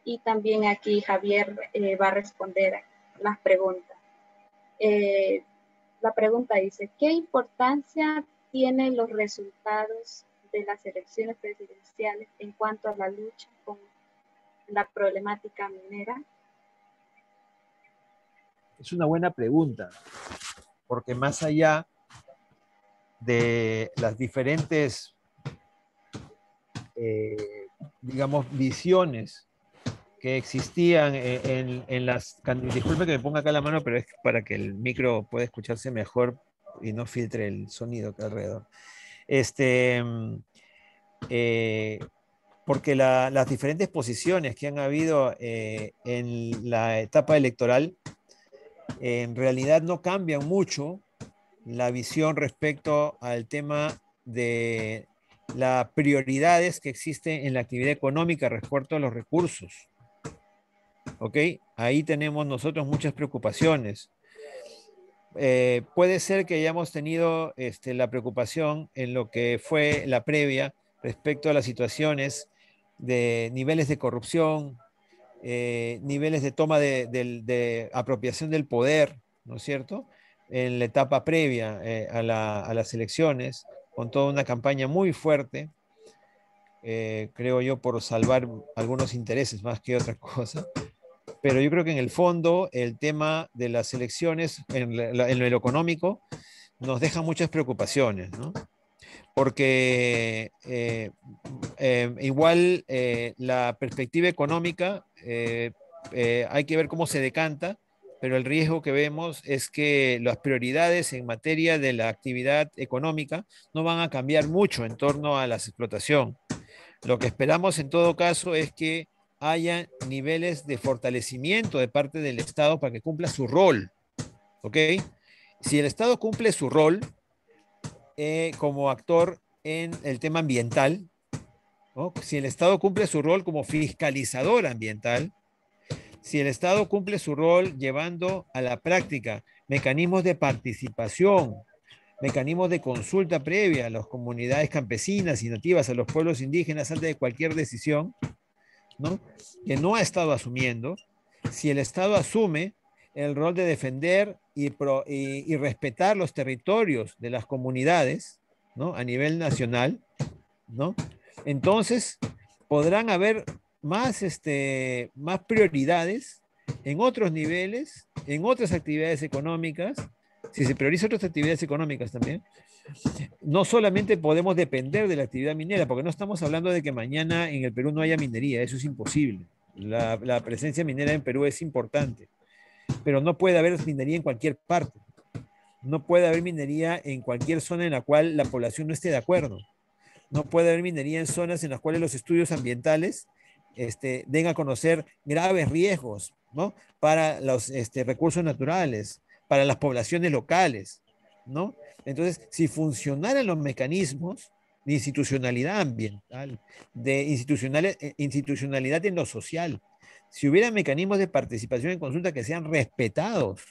Y también aquí Javier va a responder las preguntas. La pregunta dice, ¿qué importancia tienen los resultados de las elecciones presidenciales en cuanto a la lucha con la problemática minera? Es una buena pregunta, porque más allá de las diferentes, digamos, visiones que existían en las... Disculpe que me ponga acá la mano, pero es para que el micro pueda escucharse mejor y no filtre el sonido que alrededor. Porque las diferentes posiciones que han habido en la etapa electoral en realidad no cambian mucho la visión respecto al tema de las prioridades que existen en la actividad económica respecto a los recursos. ¿Ok? Ahí tenemos nosotros muchas preocupaciones. Puede ser que hayamos tenido la preocupación en lo que fue la previa respecto a las situaciones de niveles de corrupción, niveles de toma de apropiación del poder, ¿no es cierto? En la etapa previa a las elecciones, con toda una campaña muy fuerte, creo yo, por salvar algunos intereses más que otra cosa. pero yo creo que en el fondo el tema de las elecciones en lo económico nos deja muchas preocupaciones, ¿no? Porque igual la perspectiva económica hay que ver cómo se decanta, pero el riesgo que vemos es que las prioridades en materia de la actividad económica no van a cambiar mucho en torno a la explotación. Lo que esperamos en todo caso es que haya niveles de fortalecimiento de parte del Estado para que cumpla su rol, ¿ok? Si el Estado cumple su rol como actor en el tema ambiental, ¿no? Si el Estado cumple su rol como fiscalizador ambiental, si el Estado cumple su rol llevando a la práctica mecanismos de participación, mecanismos de consulta previa a las comunidades campesinas y nativas, a los pueblos indígenas antes de cualquier decisión, ¿no? Que no ha estado asumiendo, si el Estado asume el rol de defender y respetar los territorios de las comunidades, ¿no? A nivel nacional, ¿no? Entonces podrán haber más prioridades en otros niveles, en otras actividades económicas, si se prioriza otras actividades económicas también. No solamente podemos depender de la actividad minera, porque no estamos hablando de que mañana en el Perú no haya minería, eso es imposible. La presencia minera en Perú es importante, pero no puede haber minería en cualquier parte. No puede haber minería en cualquier zona en la cual la población no esté de acuerdo. No puede haber minería en zonas en las cuales los estudios ambientales den a conocer graves riesgos, ¿no? Para los recursos naturales, para las poblaciones locales, ¿no? Entonces, si funcionaran los mecanismos de institucionalidad ambiental, de institucionalidad en lo social, si hubiera mecanismos de participación en consulta que sean respetados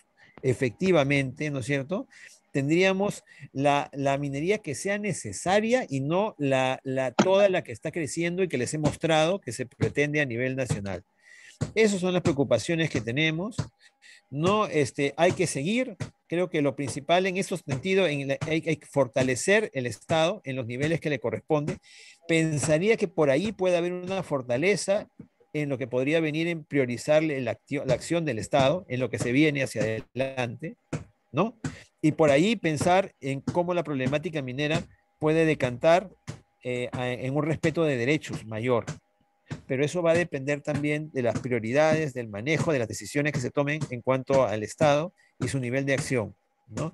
efectivamente, ¿no es cierto?, tendríamos la minería que sea necesaria y no toda la que está creciendo y que les he mostrado que se pretende a nivel nacional. Esas son las preocupaciones que tenemos. No, hay que seguir. Creo que lo principal en estos sentidos, hay que fortalecer el Estado en los niveles que le corresponde. Pensaría que por ahí puede haber una fortaleza en lo que podría venir en priorizar la acción del Estado, en lo que se viene hacia adelante, ¿no? Y por ahí pensar en cómo la problemática minera puede decantar en un respeto de derechos mayor. Pero eso va a depender también de las prioridades, del manejo, de las decisiones que se tomen en cuanto al Estado y su nivel de acción, ¿no?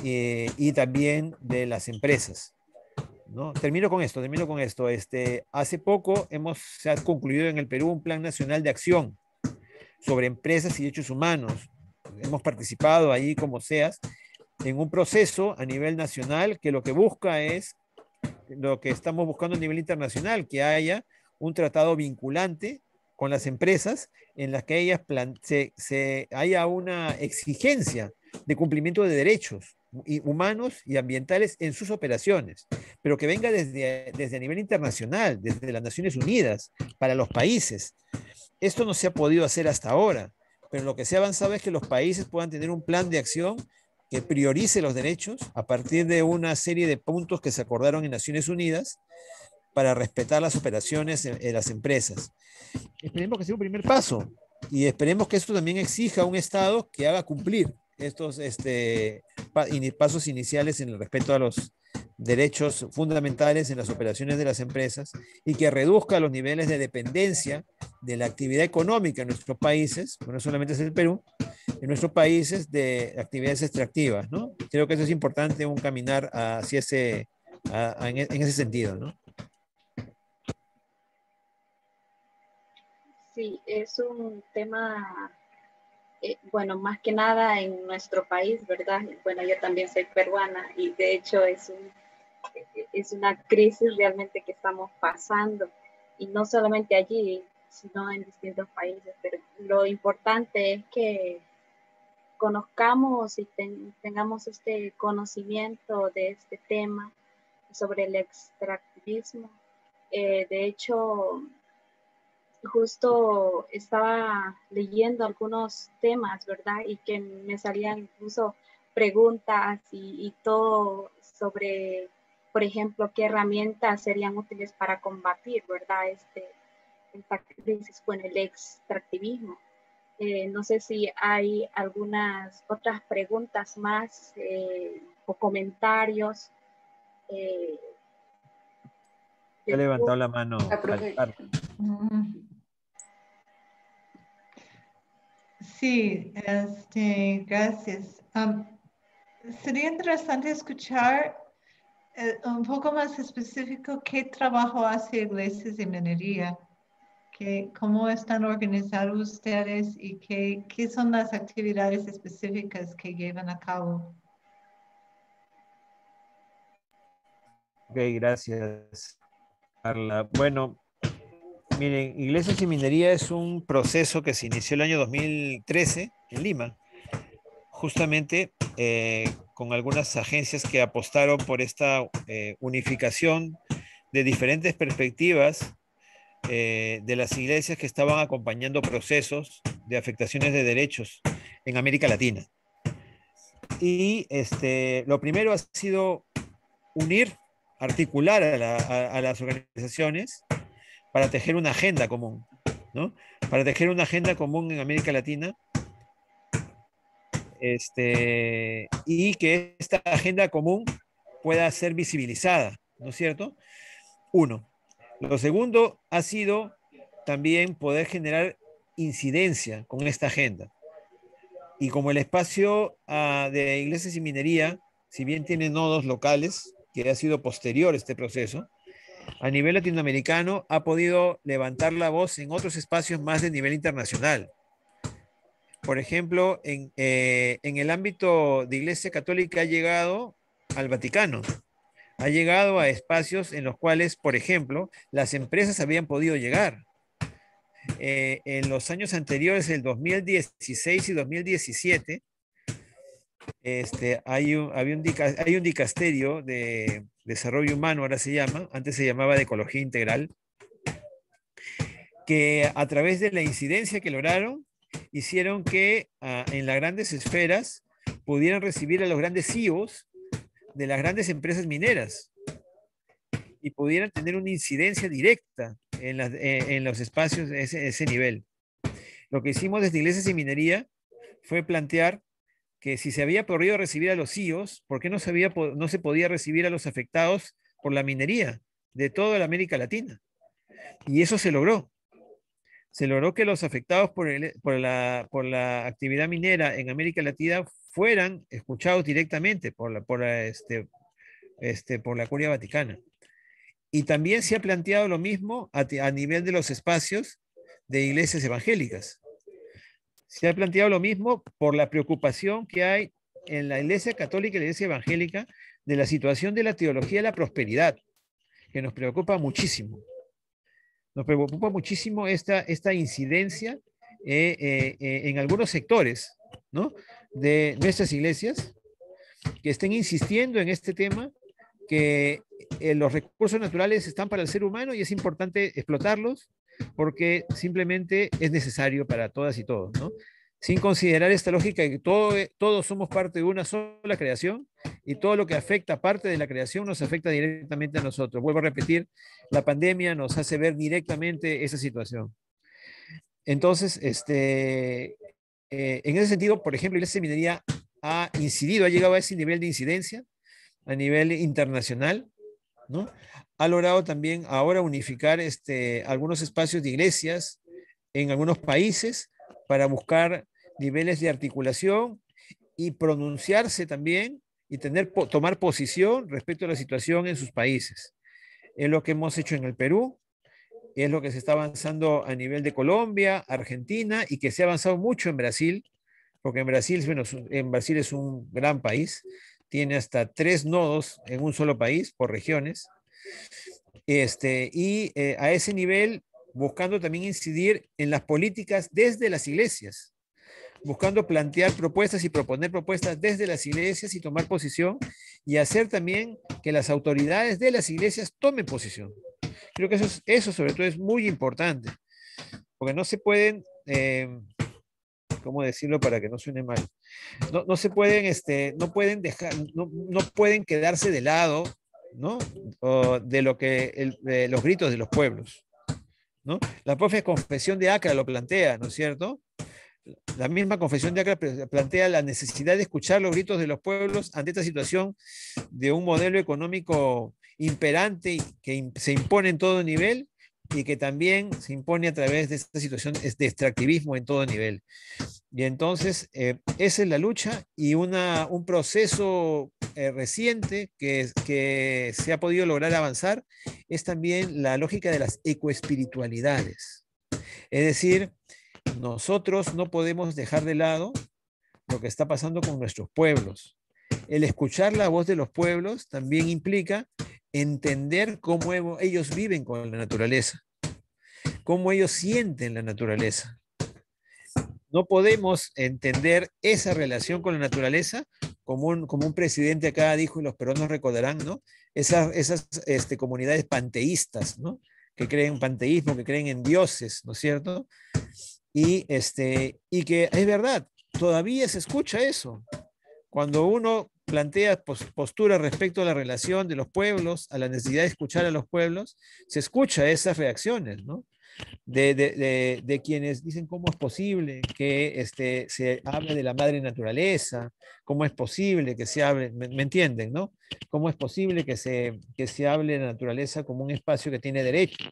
Y también de las empresas, ¿no? Termino con esto. Hace poco se ha concluido en el Perú un Plan Nacional de Acción sobre empresas y derechos humanos. Hemos participado ahí como SEAS en un proceso a nivel nacional que lo que busca es lo que estamos buscando a nivel internacional, que haya un tratado vinculante con las empresas en las que ellas haya una exigencia de cumplimiento de derechos humanos y ambientales en sus operaciones, pero que venga desde a nivel internacional, desde las Naciones Unidas, para los países. Esto no se ha podido hacer hasta ahora, pero lo que se ha avanzado es que los países puedan tener un plan de acción que priorice los derechos a partir de una serie de puntos que se acordaron en Naciones Unidas para respetar las operaciones de las empresas. Esperemos que sea un primer paso y esperemos que esto también exija a un Estado que haga cumplir estos pasos iniciales en el respeto a los derechos fundamentales en las operaciones de las empresas y que reduzca los niveles de dependencia de la actividad económica en nuestros países, no solamente es el Perú, en nuestros países de actividades extractivas, ¿no? Creo que eso es importante, un caminar hacia en ese sentido, ¿no? Sí, es un tema, bueno, más que nada en nuestro país, ¿verdad? Bueno, yo también soy peruana y de hecho es una crisis realmente que estamos pasando y no solamente allí, sino en distintos países, pero lo importante es que conozcamos y tengamos este conocimiento de este tema sobre el extractivismo. De hecho, justo estaba leyendo algunos temas, ¿verdad? Y que me salían incluso preguntas y todo sobre, por ejemplo, qué herramientas serían útiles para combatir, ¿verdad? Esta crisis, bueno, el extractivismo. No sé si hay algunas otras preguntas más o comentarios. Ha levantado la mano. Sí, gracias. Sería interesante escuchar un poco más específico qué trabajo hace Iglesias de Minería, cómo están organizados ustedes y qué son las actividades específicas que llevan a cabo. Ok, gracias, Carla. Bueno, miren, Iglesias y Minería es un proceso que se inició el año 2013 en Lima, justamente con algunas agencias que apostaron por esta unificación de diferentes perspectivas de las iglesias que estaban acompañando procesos de afectaciones de derechos en América Latina. Y lo primero ha sido unir, articular a las organizaciones para tejer una agenda común, ¿no? Para tejer una agenda común en América Latina, y que esta agenda común pueda ser visibilizada, ¿no es cierto? Uno. Lo segundo ha sido también poder generar incidencia con esta agenda. Y como el espacio de Iglesias y Minería, si bien tiene nodos locales, que ha sido posterior a este proceso, a nivel latinoamericano ha podido levantar la voz en otros espacios más de nivel internacional. Por ejemplo, en el ámbito de Iglesia Católica ha llegado al Vaticano, ha llegado a espacios en los cuales, por ejemplo, las empresas habían podido llegar. En los años anteriores, el 2016 y 2017, hay un dicasterio de desarrollo humano, ahora se llama, antes se llamaba de ecología integral, que a través de la incidencia que lograron, hicieron que en las grandes esferas pudieran recibir a los grandes CEOs de las grandes empresas mineras y pudieran tener una incidencia directa en los espacios de ese nivel. Lo que hicimos desde Iglesias y Minería fue plantear que si se había podido recibir a los CEOs, ¿por qué no se podía recibir a los afectados por la minería de toda la América Latina? Y eso se logró. Se logró que los afectados por la actividad minera en América Latina fueran escuchados directamente por la Curia Vaticana. Y también se ha planteado lo mismo a nivel de los espacios de iglesias evangélicas. Se ha planteado lo mismo por la preocupación que hay en la Iglesia Católica y la Iglesia Evangélica de la situación de la teología de la prosperidad, que nos preocupa muchísimo. Nos preocupa muchísimo esta incidencia en algunos sectores, ¿no?, de nuestras iglesias que estén insistiendo en este tema, que los recursos naturales están para el ser humano y es importante explotarlos porque simplemente es necesario para todas y todos, ¿no? Sin considerar esta lógica de que todos somos parte de una sola creación y todo lo que afecta parte de la creación nos afecta directamente a nosotros. Vuelvo a repetir, la pandemia nos hace ver directamente esa situación. Entonces, en ese sentido, por ejemplo, Iglesia de Minería ha incidido, ha llegado a ese nivel de incidencia a nivel internacional, ¿no? Ha logrado también ahora unificar algunos espacios de iglesias en algunos países para buscar niveles de articulación y pronunciarse también y tomar posición respecto a la situación en sus países. Es lo que hemos hecho en el Perú, es lo que se está avanzando a nivel de Colombia, Argentina y que se ha avanzado mucho en Brasil, porque en Brasil es un gran país, tiene hasta 3 nodos en un solo país por regiones, a ese nivel buscando también incidir en las políticas desde las iglesias, buscando plantear propuestas y proponer propuestas desde las iglesias y tomar posición y hacer también que las autoridades de las iglesias tomen posición. Creo que eso sobre todo es muy importante, porque no se pueden, ¿cómo decirlo para que no suene mal? No se pueden, no pueden quedarse de lado, ¿no?, de los gritos de los pueblos, ¿no? La propia Confesión de Acra lo plantea, ¿no es cierto? La misma Confesión de Acre plantea la necesidad de escuchar los gritos de los pueblos ante esta situación de un modelo económico imperante que se impone en todo nivel y que también se impone a través de esta situación de extractivismo en todo nivel. Y entonces, esa es la lucha y un proceso reciente que se ha podido lograr avanzar es también la lógica de las ecoespiritualidades. Es decir, nosotros no podemos dejar de lado lo que está pasando con nuestros pueblos. El escuchar la voz de los pueblos también implica entender cómo ellos viven con la naturaleza, cómo ellos sienten la naturaleza. No podemos entender esa relación con la naturaleza como un presidente acá dijo, y los peruanos recordarán, ¿no? Esas comunidades panteístas, ¿no? Que creen en panteísmo, que creen en dioses, ¿no es cierto? Y que es verdad, todavía se escucha eso. Cuando uno plantea posturas respecto a la relación de los pueblos, a la necesidad de escuchar a los pueblos, se escucha esas reacciones, ¿no? De quienes dicen cómo es posible que se hable de la madre naturaleza, cómo es posible que se hable, ¿me entienden, no? Cómo es posible que se hable de la naturaleza como un espacio que tiene derecho,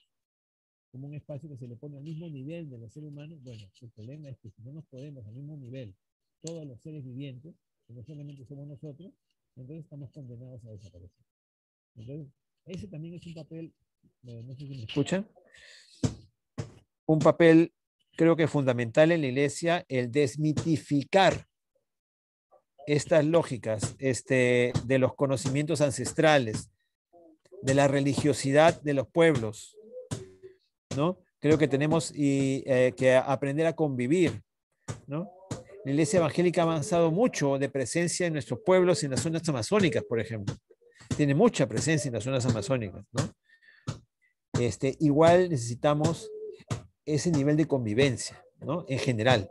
como un espacio que se le pone al mismo nivel de los seres humanos. Bueno, el problema es que si no nos ponemos al mismo nivel todos los seres vivientes, que no solamente somos nosotros, entonces estamos condenados a desaparecer. Entonces, ese también es un papel, no sé si me escuchan, un papel creo que fundamental en la iglesia, el desmitificar estas lógicas de los conocimientos ancestrales, de la religiosidad de los pueblos, ¿no? Creo que tenemos que aprender a convivir, ¿no? La iglesia evangélica ha avanzado mucho de presencia en nuestros pueblos, en las zonas amazónicas, por ejemplo. Tiene mucha presencia en las zonas amazónicas, ¿no? Igual necesitamos ese nivel de convivencia, ¿no? En general.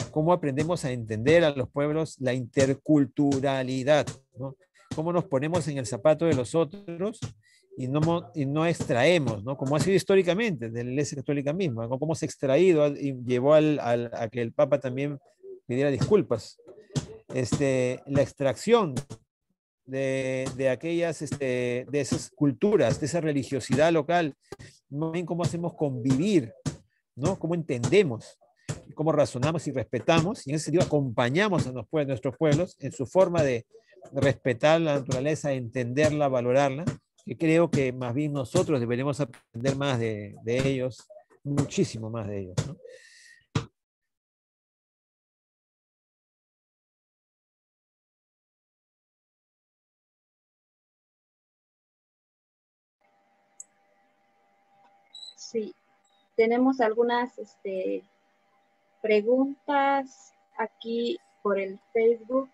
Cómo aprendemos a entender a los pueblos la interculturalidad, ¿no? Cómo nos ponemos en el zapato de los otros y no extraemos, ¿no? Como ha sido históricamente de la Iglesia Católica misma, ¿no? Cómo se ha extraído y llevó a que el Papa también pidiera disculpas. La extracción de aquellas, de esas culturas, de esa religiosidad local, más bien cómo hacemos convivir, ¿no? Cómo entendemos, cómo razonamos y respetamos, y en ese sentido acompañamos a nuestros pueblos en su forma de respetar la naturaleza, entenderla, valorarla, que creo que más bien nosotros deberíamos aprender más de ellos, muchísimo más de ellos, ¿no? Sí, tenemos algunas preguntas aquí por el Facebook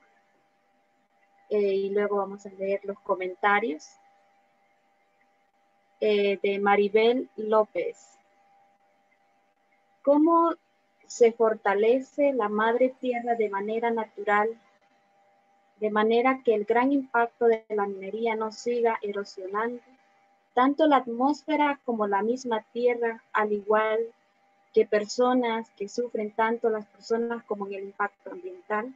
y luego vamos a leer los comentarios. De Maribel López. ¿Cómo se fortalece la madre tierra de manera natural, de manera que el gran impacto de la minería no siga erosionando tanto la atmósfera como la misma tierra, al igual que personas que sufren tanto las personas como en el impacto ambiental?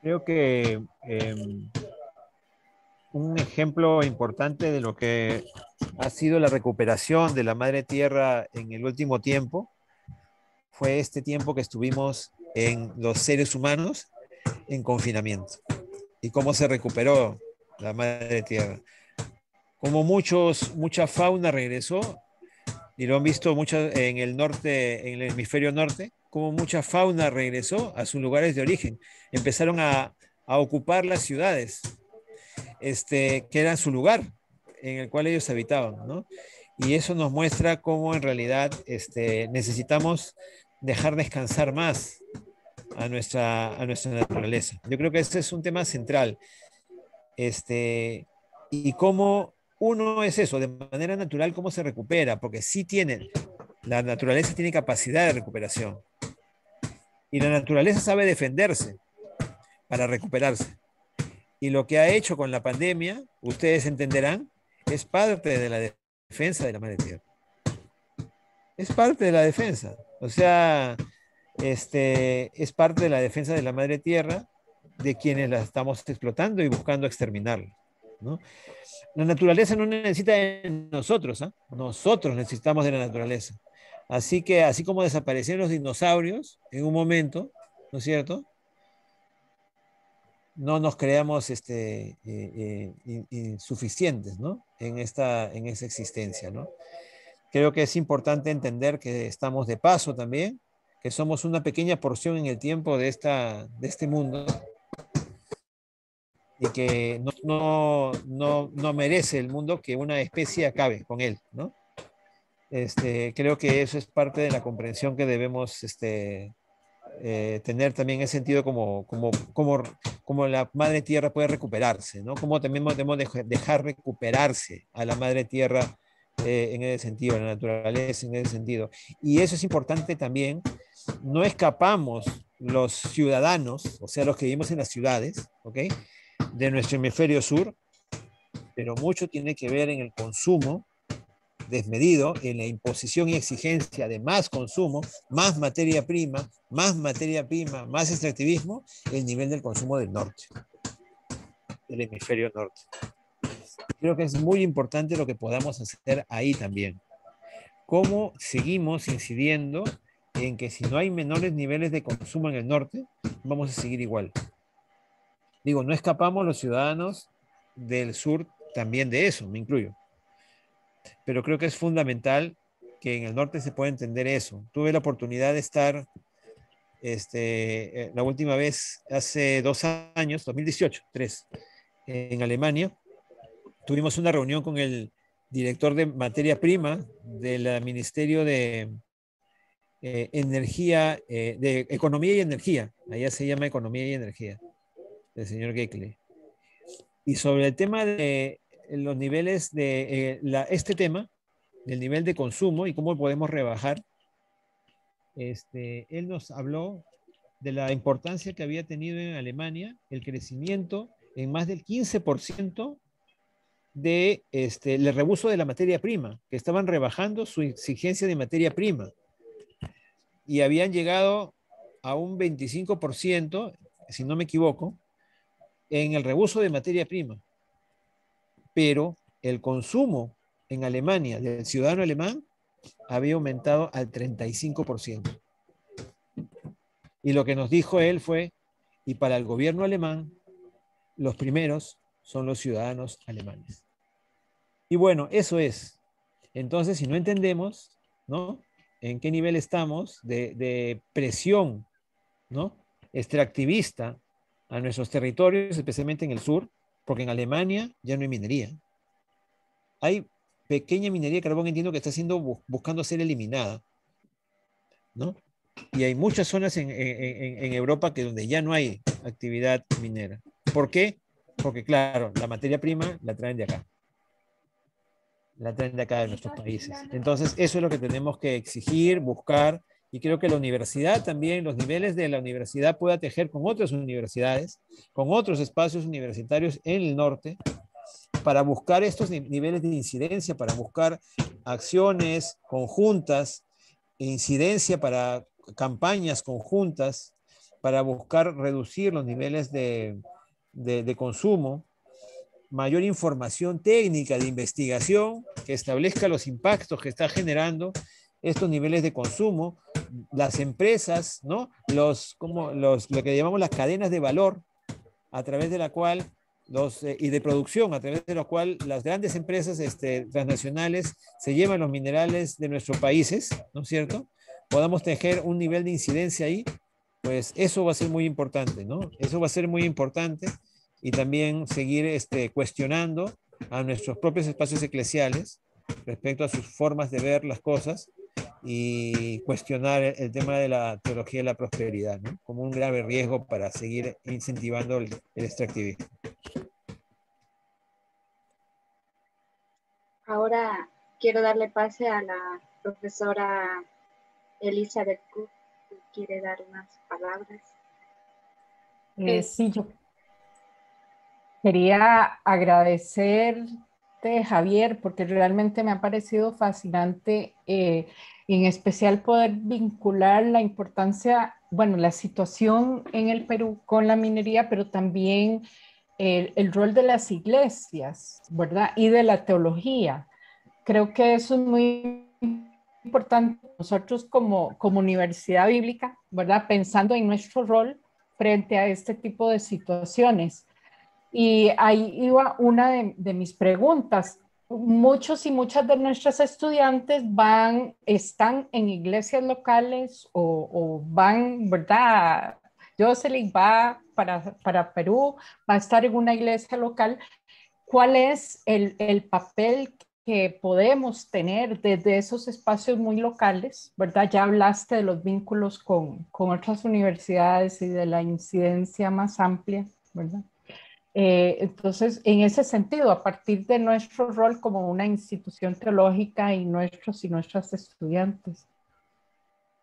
Creo que un ejemplo importante de lo que ha sido la recuperación de la madre tierra en el último tiempo fue este tiempo que estuvimos en los seres humanos en confinamiento y cómo se recuperó la madre tierra. Como mucha fauna regresó, y lo han visto mucho en el norte, en el hemisferio norte, como mucha fauna regresó a sus lugares de origen. Empezaron a ocupar las ciudades, que eran su lugar en el cual ellos habitaban, ¿no? Y eso nos muestra cómo en realidad necesitamos dejar descansar más a nuestra naturaleza. Yo creo que este es un tema central. Y cómo uno es eso, de manera natural, cómo se recupera, porque sí la naturaleza tiene capacidad de recuperación. Y la naturaleza sabe defenderse para recuperarse. Y lo que ha hecho con la pandemia, ustedes entenderán, es parte de la defensa de la madre tierra. Es parte de la defensa. O sea, es parte de la defensa de la madre tierra, de quienes la estamos explotando y buscando exterminarla, ¿no? La naturaleza no necesita de nosotros, ¿eh? Nosotros necesitamos de la naturaleza. Así que, así como desaparecieron los dinosaurios en un momento, ¿no es cierto? No nos creamos insuficientes, ¿no? En esa existencia, ¿no? Creo que es importante entender que estamos de paso también, que somos una pequeña porción en el tiempo de este mundo y que no merece el mundo que una especie acabe con él, ¿no? Creo que eso es parte de la comprensión que debemos tener también en ese sentido como la madre tierra puede recuperarse, ¿no? Como también debemos dejar recuperarse a la madre tierra en ese sentido, a la naturaleza en ese sentido. Y eso es importante también. No escapamos los ciudadanos, o sea, los que vivimos en las ciudades, ¿ok? De nuestro hemisferio sur, pero mucho tiene que ver en el consumo desmedido, en la imposición y exigencia de más consumo, más materia prima, más extractivismo, el nivel del consumo del norte, del hemisferio norte. Creo que es muy importante lo que podamos hacer ahí también. ¿Cómo seguimos incidiendo en que si no hay menores niveles de consumo en el norte, vamos a seguir igual? Digo, no escapamos los ciudadanos del sur también de eso, me incluyo. Pero creo que es fundamental que en el norte se pueda entender eso. Tuve la oportunidad de estar la última vez hace 2 años, 2018, 3, en Alemania. Tuvimos una reunión con el director de materia prima del Ministerio de Energía, de Economía y Energía. Allá se llama Economía y Energía, del señor Gekle. Y sobre el tema de los niveles de este tema, del nivel de consumo y cómo podemos rebajar, él nos habló de la importancia que había tenido en Alemania el crecimiento en más del 15% de el reuso de la materia prima, que estaban rebajando su exigencia de materia prima y habían llegado a un 25%, si no me equivoco, en el reuso de materia prima. Pero el consumo en Alemania del ciudadano alemán había aumentado al 35%. Y lo que nos dijo él fue, y para el gobierno alemán, los primeros son los ciudadanos alemanes. Y bueno, eso es. Entonces, si no entendemos, ¿no?, en qué nivel estamos de presión, ¿no?, extractivista a nuestros territorios, especialmente en el sur, porque en Alemania ya no hay minería. Hay pequeña minería de carbón, entiendo que está buscando ser eliminada, ¿no? Y hay muchas zonas en Europa donde ya no hay actividad minera. ¿Por qué? Porque, claro, la materia prima la traen de acá. La traen de acá de nuestros países. Entonces, eso es lo que tenemos que exigir, buscar, y creo que la universidad también, los niveles de la universidad pueda tejer con otras universidades, con otros espacios universitarios en el norte, para buscar estos niveles de incidencia, para buscar acciones conjuntas, incidencia para campañas conjuntas, para buscar reducir los niveles de consumo, mayor información técnica de investigación que establezca los impactos que está generando estos niveles de consumo, las empresas, ¿no?, lo que llamamos las cadenas de valor, a través de la cual y de producción, a través de lo cual las grandes empresas transnacionales se llevan los minerales de nuestros países, ¿no es cierto? Podamos tejer un nivel de incidencia ahí, pues eso va a ser muy importante, ¿no? Eso va a ser muy importante, y también seguir cuestionando a nuestros propios espacios eclesiales respecto a sus formas de ver las cosas y cuestionar el tema de la teología de la prosperidad, ¿no?, como un grave riesgo para seguir incentivando el extractivismo. Ahora quiero darle pase a la profesora Elizabeth Cook, que quiere dar unas palabras. Sí, yo quería agradecer preguntarte, Javier, porque realmente me ha parecido fascinante, en especial poder vincular la importancia, bueno, la situación en el Perú con la minería, pero también el rol de las iglesias, ¿verdad? Y de la teología. Creo que eso es muy importante nosotros como universidad bíblica, ¿verdad? Pensando en nuestro rol frente a este tipo de situaciones. Y ahí iba una de mis preguntas. Muchos y muchas de nuestras estudiantes están en iglesias locales o van, ¿verdad? Jocelyn va para Perú, va a estar en una iglesia local. ¿Cuál es el papel que podemos tener desde esos espacios muy locales, ¿verdad? Ya hablaste de los vínculos con otras universidades y de la incidencia más amplia, ¿verdad? Entonces, en ese sentido, a partir de nuestro rol como una institución teológica y nuestros y nuestras estudiantes.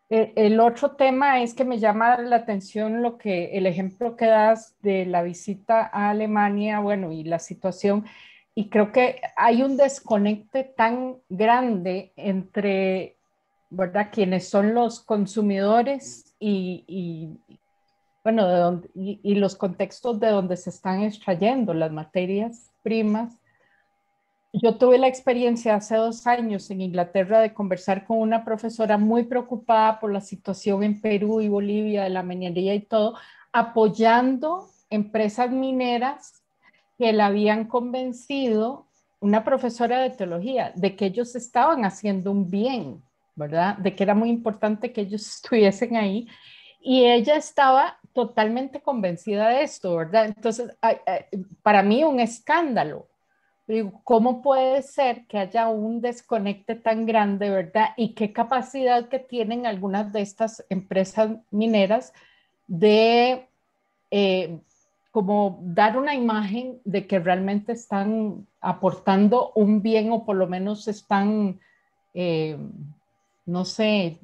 El otro tema es que me llama la atención el ejemplo que das de la visita a Alemania, bueno, y la situación, y creo que hay un desconecte tan grande entre, ¿verdad?, quienes son los consumidores bueno, y los contextos de donde se están extrayendo las materias primas. Yo tuve la experiencia hace 2 años en Inglaterra de conversar con una profesora muy preocupada por la situación en Perú y Bolivia, de la minería y todo, apoyando empresas mineras que la habían convencido, una profesora de teología, de que ellos estaban haciendo un bien, ¿verdad? De que era muy importante que ellos estuviesen ahí. Y ella estaba totalmente convencida de esto, ¿verdad? Entonces, para mí un escándalo. Digo, ¿cómo puede ser que haya un desconecte tan grande, verdad? Y qué capacidad que tienen algunas de estas empresas mineras de como dar una imagen de que realmente están aportando un bien o por lo menos están, no sé,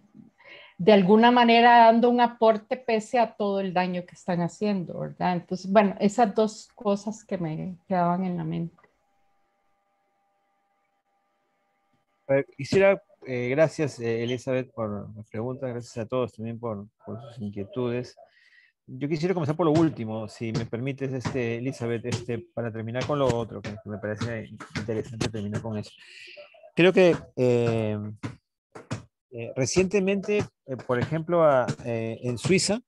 de alguna manera dando un aporte pese a todo el daño que están haciendo, ¿verdad? Entonces, bueno, esas 2 cosas que me quedaban en la mente. Quisiera, gracias Elizabeth por las preguntas, gracias a todos también por sus inquietudes. Yo quisiera comenzar por lo último, si me permites, Elizabeth, para terminar con lo otro, que me parece interesante terminar con eso. Creo que recientemente, por ejemplo, en Suiza,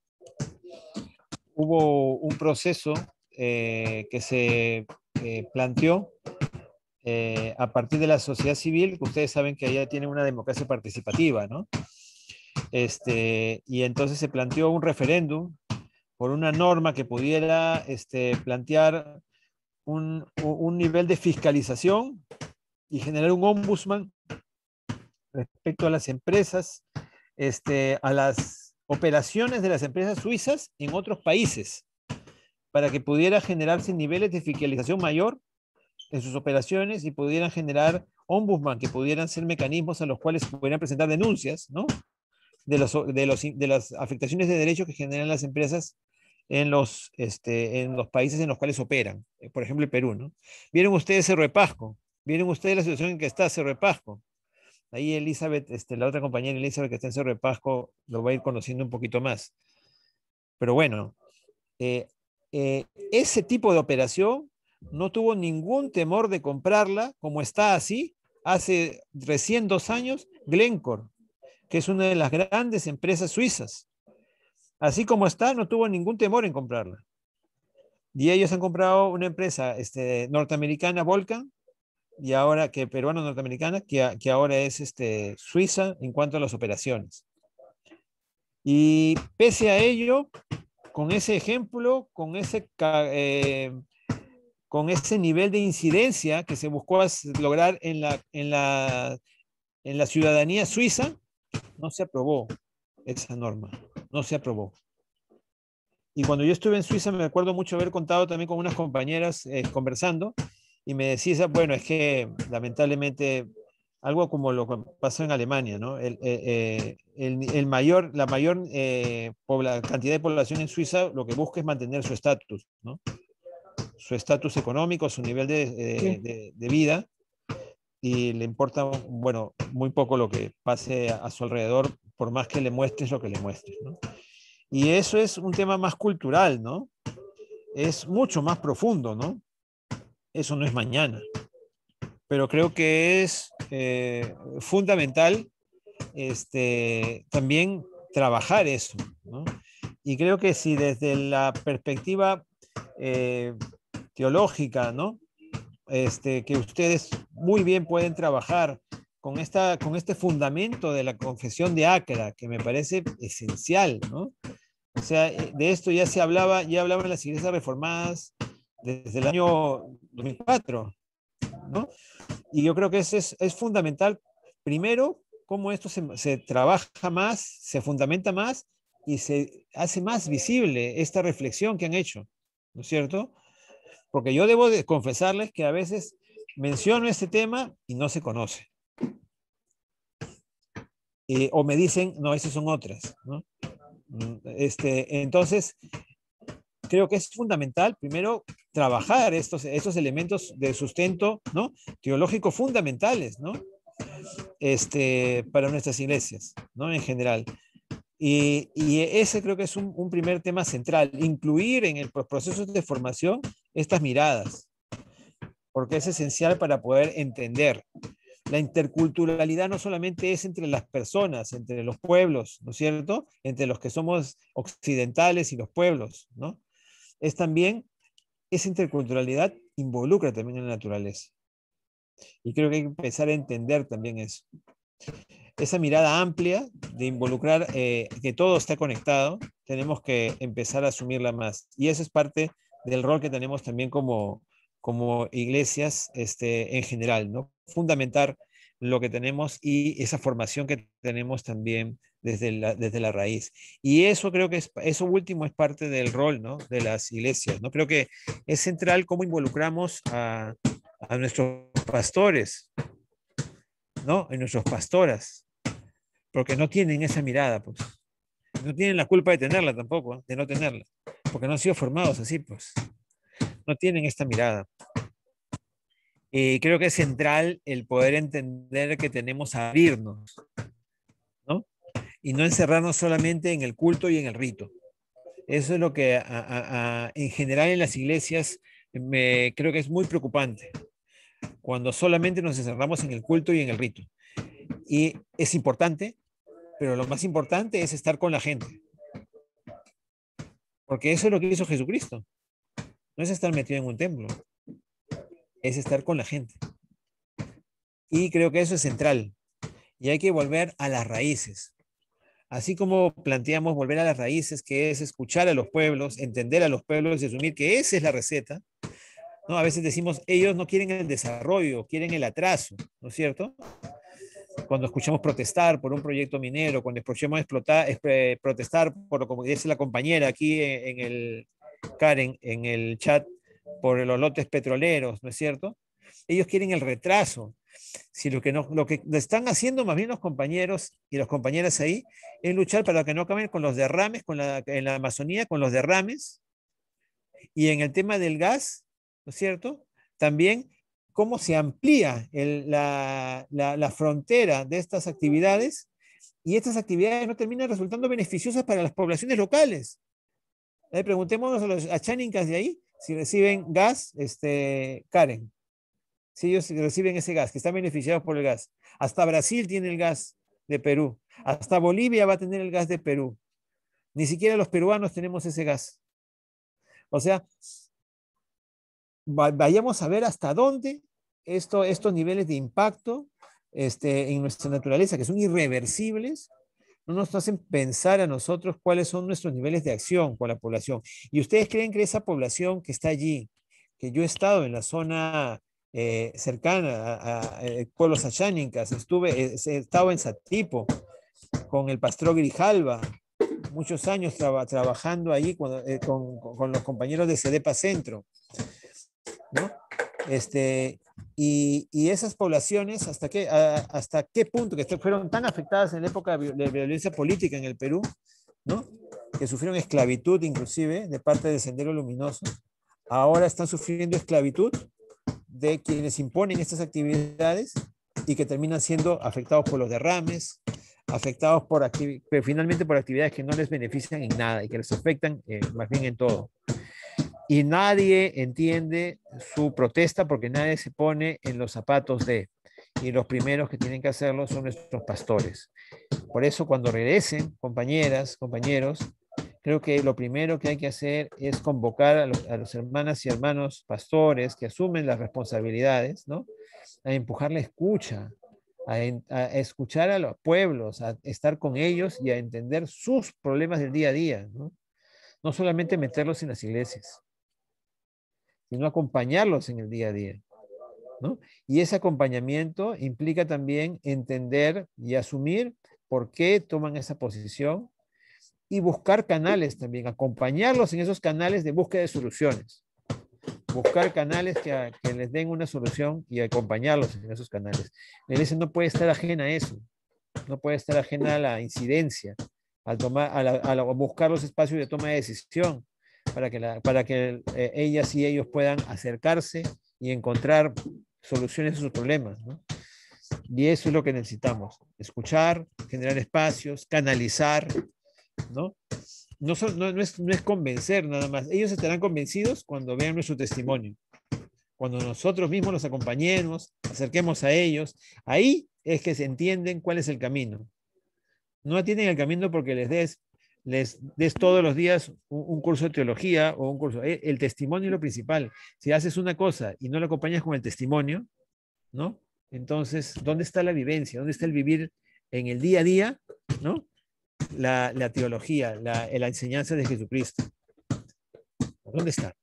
hubo un proceso que se planteó a partir de la sociedad civil, que ustedes saben que allá tienen una democracia participativa, ¿no? Y entonces se planteó un referéndum por una norma que pudiera plantear un nivel de fiscalización y generar un ombudsman respecto a las empresas, a las operaciones de las empresas suizas en otros países, para que pudiera generarse niveles de fiscalización mayor en sus operaciones y pudieran generar ombudsman, que pudieran ser mecanismos a los cuales se pudieran presentar denuncias, ¿no?, de las afectaciones de derechos que generan las empresas en los países en los cuales operan, por ejemplo el Perú, ¿no? Vieron ustedes Cerro de Pasco, vieron ustedes la situación en que está Cerro de Pasco. Ahí Elizabeth, la otra compañera Elizabeth que está en Cerro de Pasco, lo va a ir conociendo un poquito más. Pero bueno, ese tipo de operación no tuvo ningún temor de comprarla, como está así, hace recién 2 años, Glencore, que es una de las grandes empresas suizas. Así como está, no tuvo ningún temor en comprarla. Y ellos han comprado una empresa norteamericana, Volcan, y ahora que peruano-norteamericana, que ahora es suiza en cuanto a las operaciones. Y pese a ello, con ese ejemplo, con ese nivel de incidencia que se buscó lograr en la ciudadanía suiza, no se aprobó esa norma, no se aprobó. Y cuando yo estuve en Suiza me acuerdo mucho haber contado también con unas compañeras conversando, y me decía, bueno, es que lamentablemente algo como lo que pasó en Alemania, ¿no? La mayor cantidad de población en Suiza lo que busca es mantener su estatus, ¿no? Su estatus económico, su nivel de vida, y le importa, bueno, muy poco lo que pase a su alrededor, por más que le muestres lo que le muestres, ¿no? Y eso es un tema más cultural, ¿no? Es mucho más profundo, ¿no? Eso no es mañana. Pero creo que es fundamental también trabajar eso, ¿no? Y creo que si desde la perspectiva teológica, ¿no? Que ustedes muy bien pueden trabajar con este fundamento de la confesión de Acra, que me parece esencial, ¿no? O sea, de esto ya hablaban en las iglesias reformadas desde el año 2004, ¿no? Y yo creo que eso es fundamental. Primero, cómo esto se trabaja más, se fundamenta más y se hace más visible esta reflexión que han hecho, ¿no es cierto? Porque yo debo de confesarles que a veces menciono este tema y no se conoce. O me dicen, no, esas son otras, ¿no? Entonces, creo que es fundamental, primero, trabajar estos elementos de sustento, ¿no? Teológico fundamentales, ¿no? Para nuestras iglesias, ¿no? En general. Y ese creo que es un primer tema central, incluir en el proceso de formación estas miradas, porque es esencial para poder entender. La interculturalidad no solamente es entre las personas, entre los pueblos, ¿no es cierto? Entre los que somos occidentales y los pueblos, ¿no? Es también, esa interculturalidad involucra también a la naturaleza. Y creo que hay que empezar a entender también eso. Esa mirada amplia de involucrar que todo está conectado, tenemos que empezar a asumirla más. Y eso es parte del rol que tenemos también como iglesias en general, ¿no? Fundamentar lo que tenemos y esa formación que tenemos también desde la raíz. Y eso creo que eso último es parte del rol, ¿no? De las iglesias, ¿no? Creo que es central cómo involucramos a nuestros pastores, ¿no? A nuestras pastoras, porque no tienen esa mirada, pues. No tienen la culpa de tenerla tampoco, de no tenerla, porque no han sido formados así, pues. No tienen esta mirada. Creo que es central el poder entender que tenemos a abrirnos, ¿no? Y no encerrarnos solamente en el culto y en el rito. Eso es lo que en general en las iglesias creo que es muy preocupante, cuando solamente nos encerramos en el culto y en el rito. Y es importante, pero lo más importante es estar con la gente. Porque eso es lo que hizo Jesucristo. No es estar metido en un templo, es estar con la gente. Y creo que eso es central. Y hay que volver a las raíces. Así como planteamos volver a las raíces, que es escuchar a los pueblos, entender a los pueblos y asumir que esa es la receta, ¿no? A veces decimos, ellos no quieren el desarrollo, quieren el atraso, ¿no es cierto? Cuando escuchamos protestar por un proyecto minero, cuando escuchamos protestar por, como dice la compañera aquí Karen, en el chat, por los lotes petroleros, ¿no es cierto? Ellos quieren el retraso. Si lo que están haciendo más bien los compañeros y las compañeras ahí es luchar para que no acaben con los derrames, en la Amazonía, con los derrames, y en el tema del gas, ¿no es cierto? También cómo se amplía la frontera de estas actividades, y estas actividades no terminan resultando beneficiosas para las poblaciones locales. Preguntémonos a los achaninkas de ahí si reciben gas, Karen. Si ellos reciben ese gas, que están beneficiados por el gas. Hasta Brasil tiene el gas de Perú. Hasta Bolivia va a tener el gas de Perú. Ni siquiera los peruanos tenemos ese gas. O sea, vayamos a ver hasta dónde estos niveles de impacto en nuestra naturaleza, que son irreversibles, no nos hacen pensar a nosotros cuáles son nuestros niveles de acción con la población. Y ustedes creen que esa población que está allí, que yo he estado en la zona cercana a pueblos achánicas, he estado en Satipo con el pastor Grijalva, muchos años trabajando allí con los compañeros de CEDEPA Centro, ¿no? Y esas poblaciones, ¿hasta qué punto que fueron tan afectadas en la época de violencia política en el Perú, ¿no? Que sufrieron esclavitud inclusive de parte del Sendero Luminoso, ahora están sufriendo esclavitud de quienes imponen estas actividades y que terminan siendo afectados por los derrames, afectados pero finalmente por actividades que no les benefician en nada y que les afectan más bien en todo. Y nadie entiende su protesta porque nadie se pone en los zapatos de, y los primeros que tienen que hacerlo son nuestros pastores. Por eso cuando regresen, compañeras, compañeros, creo que lo primero que hay que hacer es convocar a los hermanas y hermanos pastores que asumen las responsabilidades, ¿no? A empujar la escucha, a escuchar a los pueblos, a estar con ellos y a entender sus problemas del día a día, ¿no? No solamente meterlos en las iglesias, sino acompañarlos en el día a día, ¿no? Y ese acompañamiento implica también entender y asumir por qué toman esa posición y buscar canales también, acompañarlos en esos canales de búsqueda de soluciones. Buscar canales que les den una solución y acompañarlos en esos canales. La iglesia no puede estar ajena a eso, no puede estar ajena a la incidencia, a buscar los espacios de toma de decisión para que ellas y ellos puedan acercarse y encontrar soluciones a sus problemas, ¿no? Y eso es lo que necesitamos, escuchar, generar espacios, canalizar, ¿no? No es convencer nada más. Ellos estarán convencidos cuando vean nuestro testimonio. Cuando nosotros mismos los acompañemos, acerquemos a ellos, ahí es que se entienden cuál es el camino. No atienden el camino porque les des todos los días un curso de teología o un curso. El testimonio es lo principal. Si haces una cosa y no la acompañas con el testimonio, ¿no? Entonces, ¿dónde está la vivencia? ¿Dónde está el vivir en el día a día, ¿no? La teología, la enseñanza de Jesucristo. ¿Dónde está?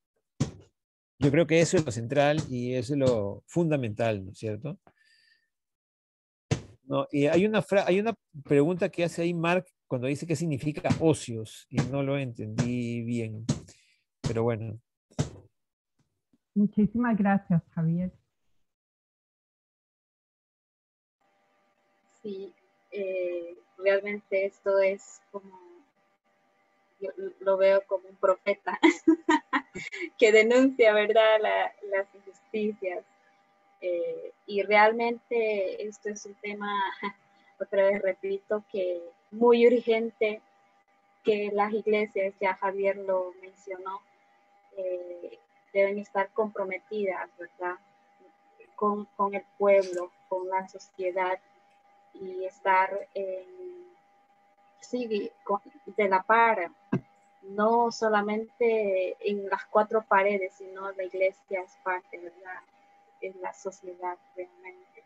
Yo creo que eso es lo central y eso es lo fundamental, ¿no es cierto? No, y hay una pregunta que hace ahí Mark cuando dice qué significa ocios y no lo entendí bien, pero bueno. Muchísimas gracias, Javier. Sí, realmente esto es como, yo lo veo como un profeta que denuncia, ¿verdad?, las injusticias. Y realmente esto es un tema, otra vez repito, que muy urgente, que las iglesias, ya Javier lo mencionó, deben estar comprometidas, ¿verdad?, con el pueblo, con la sociedad, y estar de la par, no solamente en las cuatro paredes, sino la iglesia es parte, ¿verdad?, en la sociedad realmente.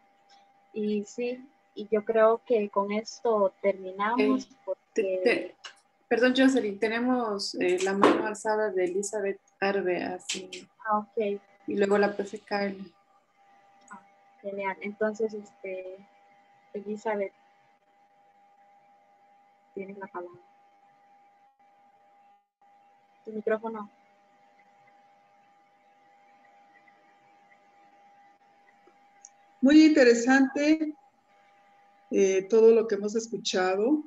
Y sí, y yo creo que con esto terminamos. Porque... Perdón, Jocelyn, tenemos la mano alzada de Elizabeth Arbe, así. Ok. Y luego la profe Carla. Genial. Entonces, Elizabeth, tienes la palabra. Tu micrófono. Muy interesante todo lo que hemos escuchado.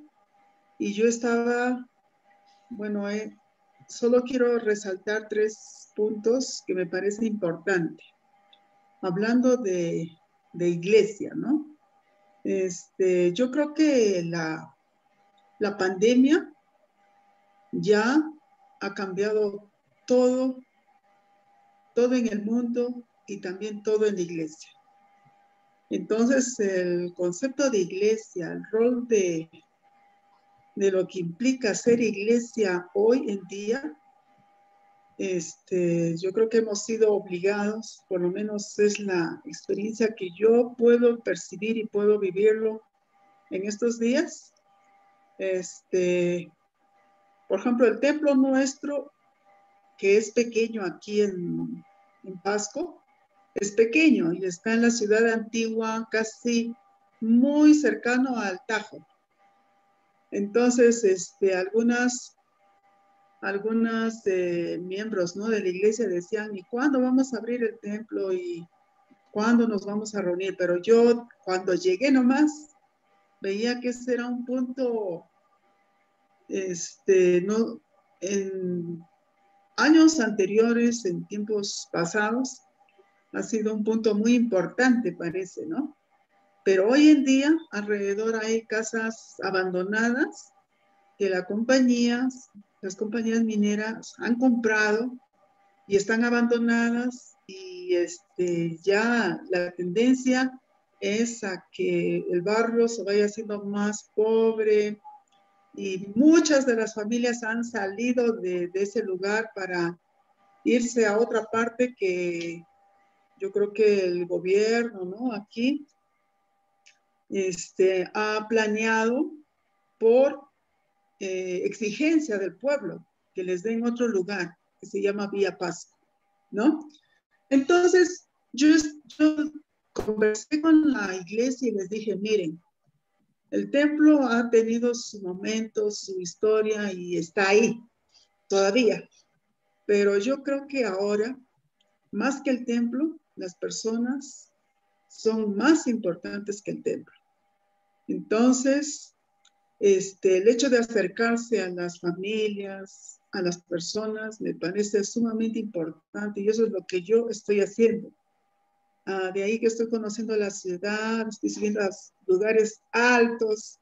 Y yo estaba, bueno, solo quiero resaltar 3 puntos que me parecen importantes. Hablando de iglesia, ¿no? Yo creo que la pandemia ya ha cambiado todo en el mundo y también todo en la iglesia. Entonces, el concepto de iglesia, el rol de lo que implica ser iglesia hoy en día, yo creo que hemos sido obligados, por lo menos es la experiencia que yo puedo percibir y puedo vivirlo en estos días. Por ejemplo, el templo nuestro, que es pequeño aquí en Pasco, es pequeño y está en la ciudad antigua, casi muy cercano al Tajo. Entonces, algunas miembros, ¿no?, de la iglesia decían, ¿y cuándo vamos a abrir el templo? ¿Y cuándo nos vamos a reunir? Pero yo, cuando llegué nomás, veía que ese era un punto, no, en años anteriores, en tiempos pasados, ha sido un punto muy importante, parece, ¿no? Pero hoy en día alrededor hay casas abandonadas que las compañías mineras han comprado y están abandonadas, y ya la tendencia es a que el barrio se vaya haciendo más pobre, y muchas de las familias han salido de ese lugar para irse a otra parte que yo creo que el gobierno, ¿no? Aquí ha planeado por exigencia del pueblo que les den otro lugar que se llama Vía Pasco, ¿no? Entonces, yo conversé con la iglesia y les dije, miren, el templo ha tenido su momento, su historia, y está ahí todavía. Pero yo creo que ahora, más que el templo, las personas son más importantes que el templo. Entonces, el hecho de acercarse a las familias, a las personas, me parece sumamente importante, y eso es lo que yo estoy haciendo. De ahí que estoy conociendo la ciudad, estoy subiendo a lugares altos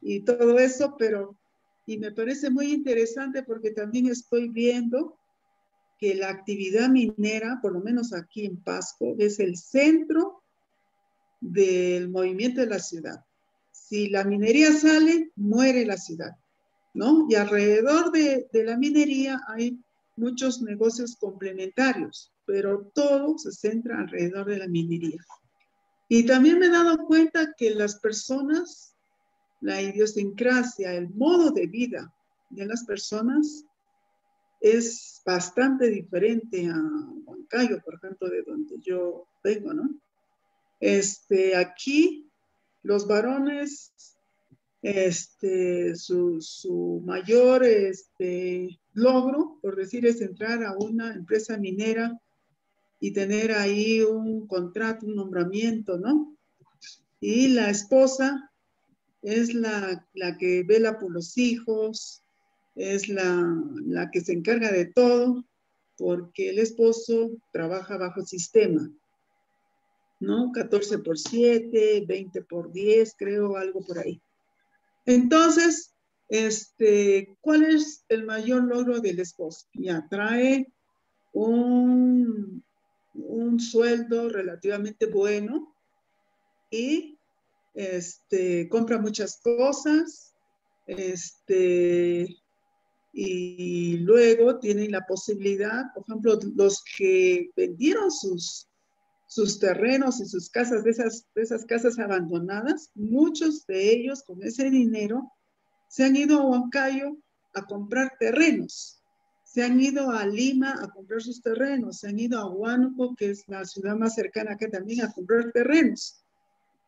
y todo eso, y me parece muy interesante porque también estoy viendo que la actividad minera, por lo menos aquí en Pasco, es el centro del movimiento de la ciudad. Si la minería sale, muere la ciudad, ¿no? Y alrededor de la minería hay muchos negocios complementarios, pero todo se centra alrededor de la minería. Y también me he dado cuenta que las personas, la idiosincrasia, el modo de vida de las personas es bastante diferente a Huancayo, por ejemplo, de donde yo vengo, ¿no? Aquí los varones, su mayor logro, por decir, es entrar a una empresa minera y tener ahí un contrato, un nombramiento, ¿no? Y la esposa es la que vela por los hijos, es la que se encarga de todo, porque el esposo trabaja bajo sistema, ¿no? 14/7, 20/10, creo, algo por ahí. Entonces, ¿cuál es el mayor logro del esposo? Ya trae un sueldo relativamente bueno y compra muchas cosas, y luego tienen la posibilidad, por ejemplo, los que vendieron sus terrenos y sus casas, de esas casas abandonadas, muchos de ellos con ese dinero se han ido a Huancayo a comprar terrenos, se han ido a Lima a comprar sus terrenos, se han ido a Huánuco, que es la ciudad más cercana acá también, a comprar terrenos.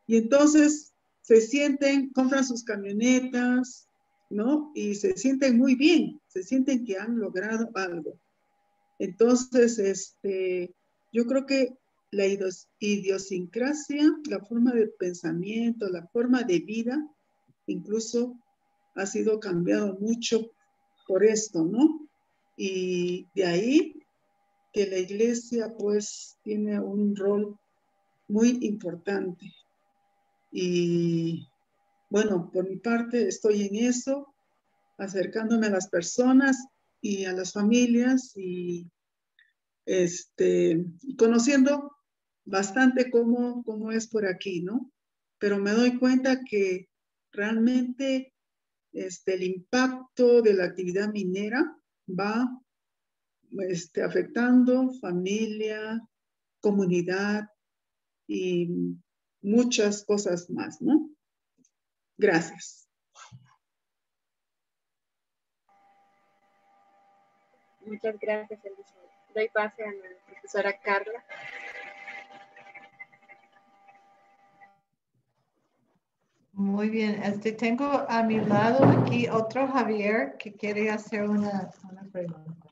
Y entonces se sienten, compran sus camionetas, ¿no? Y se sienten muy bien, se sienten que han logrado algo. Entonces, yo creo que la idiosincrasia, la forma de pensamiento, la forma de vida, incluso ha sido cambiado mucho por esto, ¿no? Y de ahí que la iglesia pues tiene un rol muy importante. Y bueno, por mi parte estoy en eso, acercándome a las personas y a las familias, y conociendo bastante cómo es por aquí, ¿no? Pero me doy cuenta que realmente el impacto de la actividad minera va afectando familia, comunidad y muchas cosas más, ¿no? Gracias. Muchas gracias, Elizabeth. Doy pase a la profesora Carla. Muy bien, tengo a mi lado aquí otro Javier que quiere hacer una pregunta.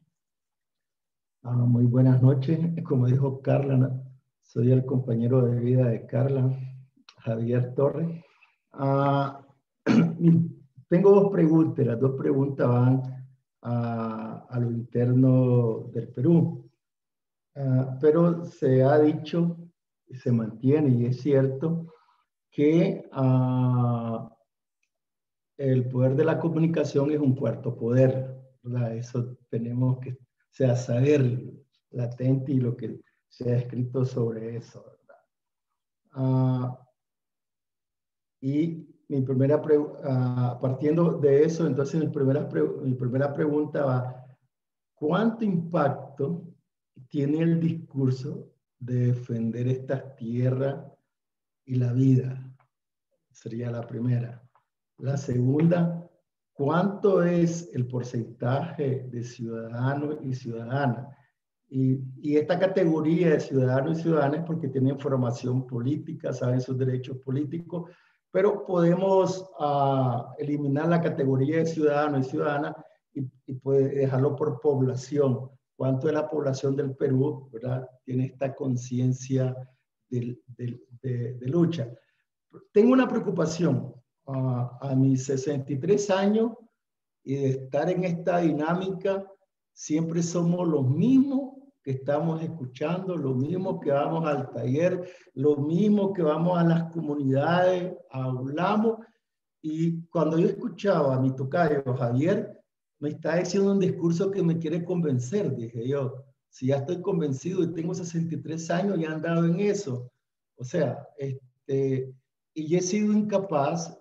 Muy buenas noches. Como dijo Carla, soy el compañero de vida de Carla, Javier Torres. Tengo dos preguntas. Las dos preguntas van a lo interno del Perú. Pero se ha dicho, y se mantiene, y es cierto, que el poder de la comunicación es un cuarto poder, ¿verdad? Eso tenemos que, o sea, saber latente y lo que se ha escrito sobre eso, ¿verdad? Y mi primera partiendo de eso, entonces mi primera pregunta va, ¿cuánto impacto tiene el discurso de defender estas tierras y la vida? Sería la primera. La segunda, ¿cuánto es el porcentaje de ciudadanos y ciudadanas? Y esta categoría de ciudadanos y ciudadanas es porque tienen formación política, saben sus derechos políticos, pero podemos eliminar la categoría de ciudadanos y ciudadanas y dejarlo por población. ¿Cuánto de la población del Perú, ¿verdad?, tiene esta conciencia de lucha? Tengo una preocupación. A mis 63 años y de estar en esta dinámica, siempre somos los mismos que estamos escuchando, los mismos que vamos al taller, los mismos que vamos a las comunidades, hablamos. Y cuando yo escuchaba a mi tocayo Javier, me está diciendo un discurso que me quiere convencer. Dije yo, si ya estoy convencido y tengo 63 años, ya he andado en eso. O sea, y he sido incapaz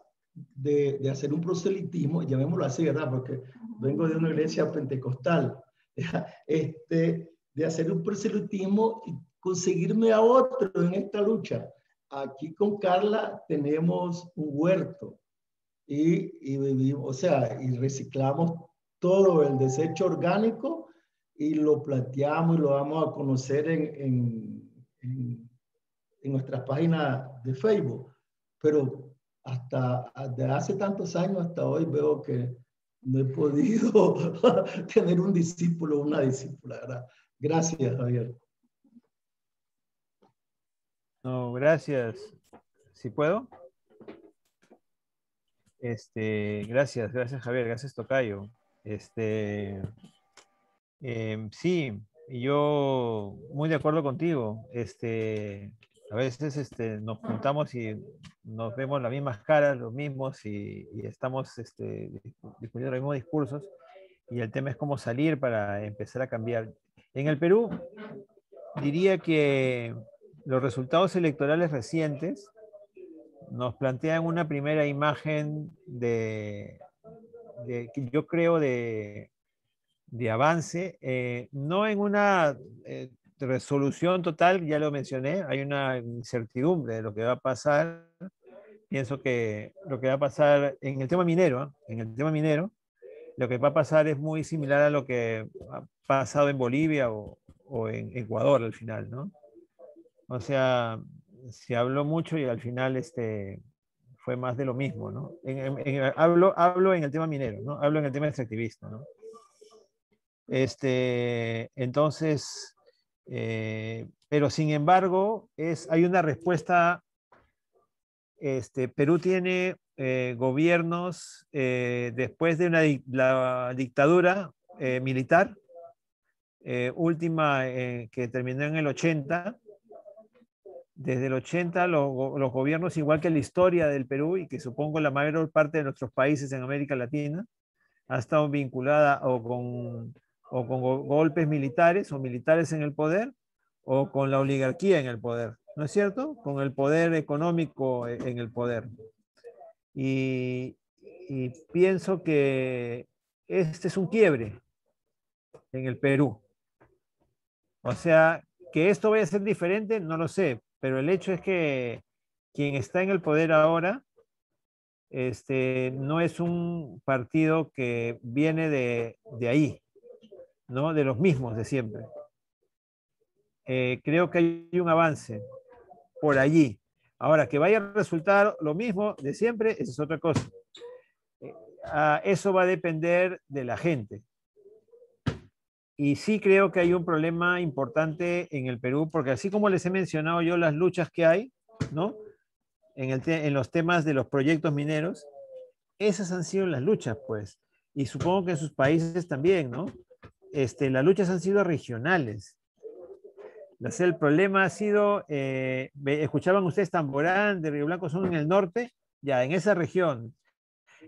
de hacer un proselitismo, llamémoslo así, ¿verdad? Porque vengo de una iglesia pentecostal, de hacer un proselitismo y conseguirme a otro en esta lucha. Aquí con Carla tenemos un huerto y vivimos, o sea, y reciclamos todo el desecho orgánico y lo planteamos y lo vamos a conocer en nuestras páginas de Facebook. Pero hasta de hace tantos años hasta hoy veo que no he podido tener un discípulo o una discípula, ¿verdad? Gracias, Javier. No, gracias. ¿Sí puedo? Gracias, Javier, gracias, tocayo. Sí, yo muy de acuerdo contigo. A veces nos juntamos y nos vemos las mismas caras, los mismos, y estamos discutiendo los mismos discursos, y el tema es cómo salir para empezar a cambiar. En el Perú, diría que los resultados electorales recientes nos plantean una primera imagen yo creo, de avance, no en una resolución total, ya lo mencioné, hay una incertidumbre de lo que va a pasar. Pienso que lo que va a pasar en el tema minero, lo que va a pasar es muy similar a lo que ha pasado en Bolivia o en Ecuador al final, ¿no? O sea, se habló mucho y al final fue más de lo mismo, ¿no? Hablo en el tema minero, ¿no? Hablo en el tema extractivista, ¿no? Entonces, pero sin embargo, hay una respuesta. Perú tiene gobiernos después de la dictadura militar, última que terminó en el 80. Desde el 80 los gobiernos, igual que la historia del Perú y que supongo la mayor parte de nuestros países en América Latina, ha estado vinculada o con golpes militares o militares en el poder o con la oligarquía en el poder, ¿no es cierto? Con el poder económico en el poder. Y pienso que este es un quiebre en el Perú. O sea, que esto vaya a ser diferente, no lo sé, pero el hecho es que quien está en el poder ahora no es un partido que viene de ahí, ¿no? De los mismos de siempre. Creo que hay un avance por allí. Ahora, que vaya a resultar lo mismo de siempre, esa es otra cosa. Eso va a depender de la gente. Y sí creo que hay un problema importante en el Perú, porque así como les he mencionado yo las luchas que hay, ¿no? En los temas de los proyectos mineros, esas han sido las luchas, pues. Y supongo que en sus países también, ¿no? Las luchas han sido regionales. El problema ha sido, escuchaban ustedes Tamborán, de Río Blanco, son en el norte, ya en esa región.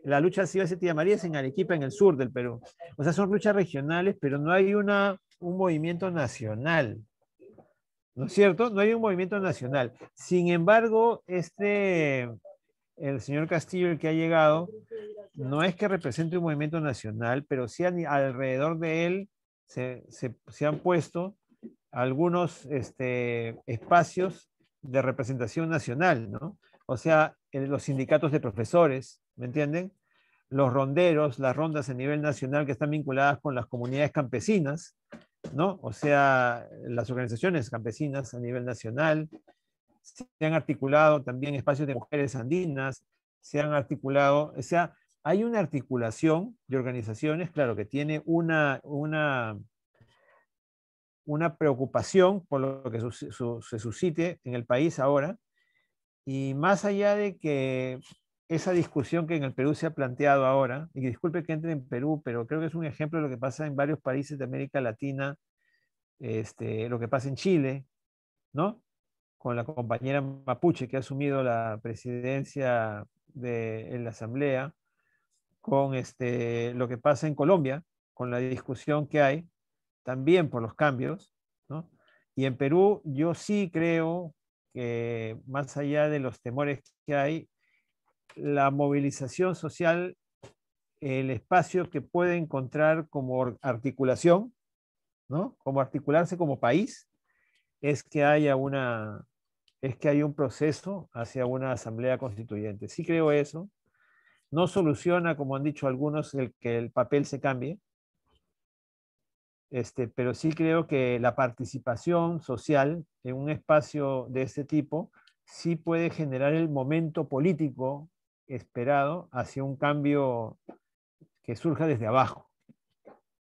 La lucha ha sido ese Tía María, es en Arequipa, en el sur del Perú. O sea, son luchas regionales, pero no hay un movimiento nacional. ¿No es cierto? No hay un movimiento nacional. Sin embargo, el señor Castillo, el que ha llegado, no es que represente un movimiento nacional, pero sí alrededor de él se han puesto algunos espacios de representación nacional, ¿no? O sea, los sindicatos de profesores, ¿me entienden? Los ronderos, las rondas a nivel nacional que están vinculadas con las comunidades campesinas, ¿no? O sea, las organizaciones campesinas a nivel nacional. Se han articulado también espacios de mujeres andinas, se han articulado, o sea, hay una articulación de organizaciones, claro, que tiene una preocupación por lo que se suscite en el país ahora, y más allá de que esa discusión que en el Perú se ha planteado ahora, y disculpe que entre en Perú, pero creo que es un ejemplo de lo que pasa en varios países de América Latina, lo que pasa en Chile, ¿no? Con la compañera mapuche que ha asumido la presidencia de la Asamblea, con lo que pasa en Colombia, con la discusión que hay, también por los cambios, ¿no? Y en Perú yo sí creo que más allá de los temores que hay, la movilización social, el espacio que puede encontrar como articulación, ¿no? Como articularse como país, es que haya un proceso hacia una asamblea constituyente. Sí creo eso. No soluciona, como han dicho algunos, que el papel se cambie, pero sí creo que la participación social en un espacio de este tipo sí puede generar el momento político esperado hacia un cambio que surja desde abajo,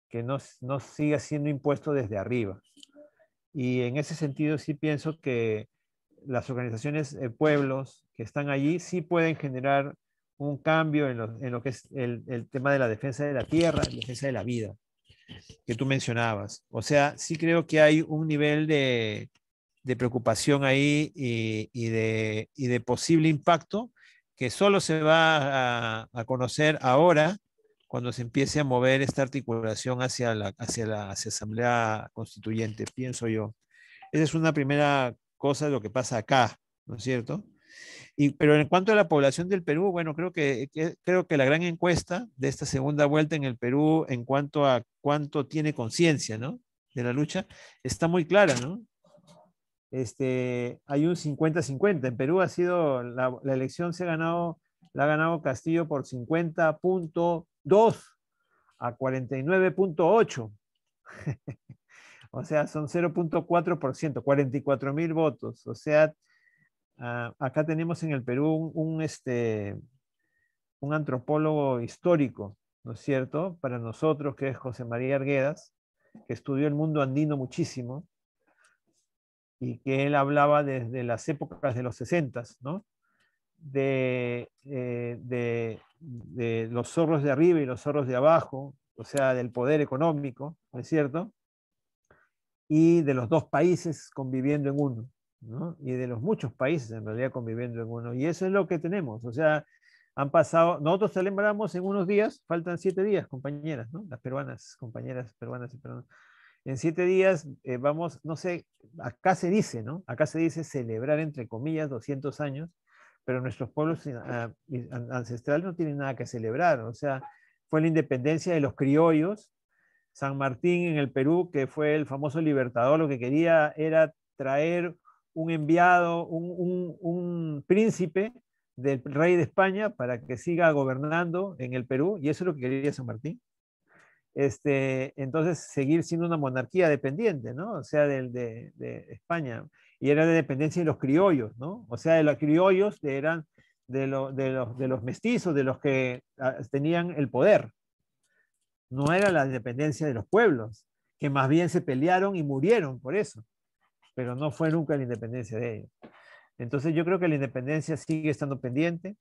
que no siga siendo impuesto desde arriba. Y en ese sentido sí pienso que las organizaciones pueblos que están allí sí pueden generar un cambio en lo que es el tema de la defensa de la tierra, la defensa de la vida, que tú mencionabas. O sea, sí creo que hay un nivel de preocupación ahí y de posible impacto que solo se va a conocer ahora cuando se empiece a mover esta articulación hacia la Asamblea Constituyente, pienso yo. Esa es una primera cosa de lo que pasa acá, ¿no es cierto? Pero en cuanto a la población del Perú, bueno, creo que la gran encuesta de esta segunda vuelta en el Perú en cuanto a cuánto tiene conciencia, ¿no?, de la lucha, está muy clara, ¿no? Hay un 50-50. En Perú ha sido, la elección la ha ganado Castillo por 50.2 a 49.8. O sea, son 0.4%, 44,000 votos. O sea, acá tenemos en el Perú un antropólogo histórico, ¿no es cierto?, para nosotros, que es José María Arguedas, que estudió el mundo andino muchísimo, y que él hablaba desde las épocas de los 60s, ¿no?, de los zorros de arriba y los zorros de abajo, o sea, del poder económico, ¿no es cierto?, y de los dos países conviviendo en uno, ¿no?, y de los muchos países en realidad conviviendo en uno, y eso es lo que tenemos. O sea, han pasado, nosotros celebramos en unos días, faltan 7 días, compañeras, ¿no?, las peruanas, compañeras peruanas y peruanos. En 7 días vamos, no sé, acá se dice, ¿no?, acá se dice celebrar, entre comillas, 200 años, pero nuestros pueblos ancestrales no tienen nada que celebrar. O sea, fue la independencia de los criollos. San Martín en el Perú, que fue el famoso libertador, lo que quería era traer un enviado, un príncipe del rey de España para que siga gobernando en el Perú, y eso es lo que quería San Martín. Entonces, seguir siendo una monarquía dependiente, ¿no?, o sea, de España, y era de dependencia de los criollos, ¿no?, o sea, de los criollos eran de los mestizos, de los que tenían el poder. No era la independencia de los pueblos, que más bien se pelearon y murieron por eso, pero no fue nunca la independencia de ellos. Entonces yo creo que la independencia sigue estando pendiente.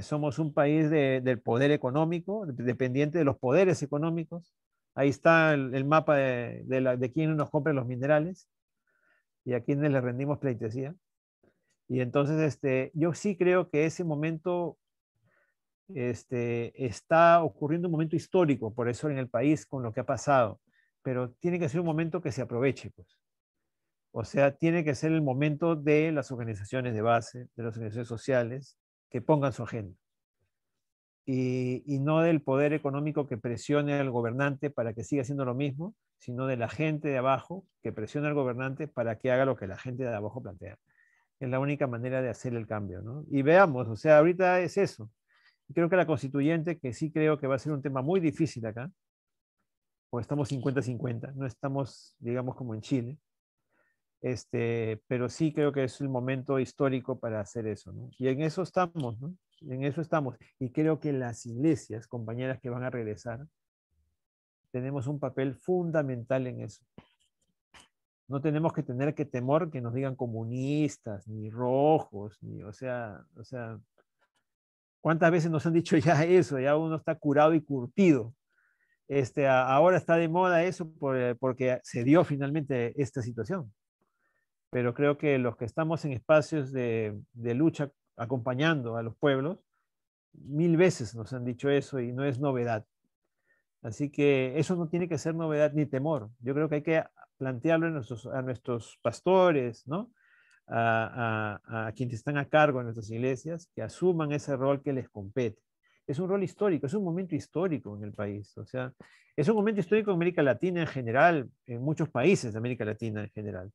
Somos un país del poder económico, dependiente de los poderes económicos. Ahí está el mapa de quién nos compra los minerales. y a quienes le rendimos pleitesía. Y entonces yo sí creo que ese momento está ocurriendo un momento histórico, por eso en el país con lo que ha pasado, pero tiene que ser un momento que se aproveche, pues. O sea, tiene que ser el momento de las organizaciones de base, de las organizaciones sociales, que pongan su agenda. Y no del poder económico que presione al gobernante para que siga haciendo lo mismo, sino de la gente de abajo que presione al gobernante para que haga lo que la gente de abajo plantea. Es la única manera de hacer el cambio, ¿no? Y veamos, o sea, ahorita es eso. Creo que la constituyente, que sí creo que va a ser un tema muy difícil acá, porque estamos 50-50, no estamos, digamos, como en Chile, pero sí creo que es el momento histórico para hacer eso, ¿no? Y en eso estamos, ¿no? En eso estamos. Y creo que las iglesias, compañeras que van a regresar, tenemos un papel fundamental en eso. No tenemos que tener que temor que nos digan comunistas, ni rojos, ni, o sea, ¿cuántas veces nos han dicho ya eso? Ya uno está curado y curtido. Ahora está de moda eso porque se dio finalmente esta situación. Pero creo que los que estamos en espacios de lucha acompañando a los pueblos, 1000 veces nos han dicho eso y no es novedad. Así que eso no tiene que ser novedad ni temor. Yo creo que hay que plantearlo a nuestros pastores, ¿no? A quienes están a cargo en nuestras iglesias, que asuman ese rol que les compete. Es un rol histórico, es un momento histórico en el país. O sea, es un momento histórico en América Latina en general, en muchos países de América Latina en general.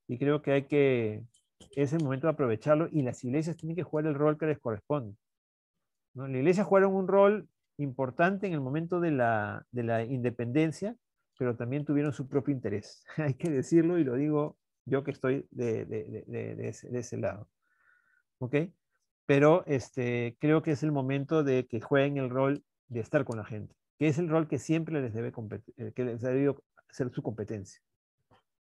Y creo que es el momento de aprovecharlo y las iglesias tienen que jugar el rol que les corresponde, ¿no? Las iglesias jugaron un rol importante en el momento de la independencia, pero también tuvieron su propio interés. Hay que decirlo y lo digo yo que estoy de ese lado. ¿Ok? Pero creo que es el momento de que jueguen el rol de estar con la gente, que es el rol que siempre les debe ser su competencia,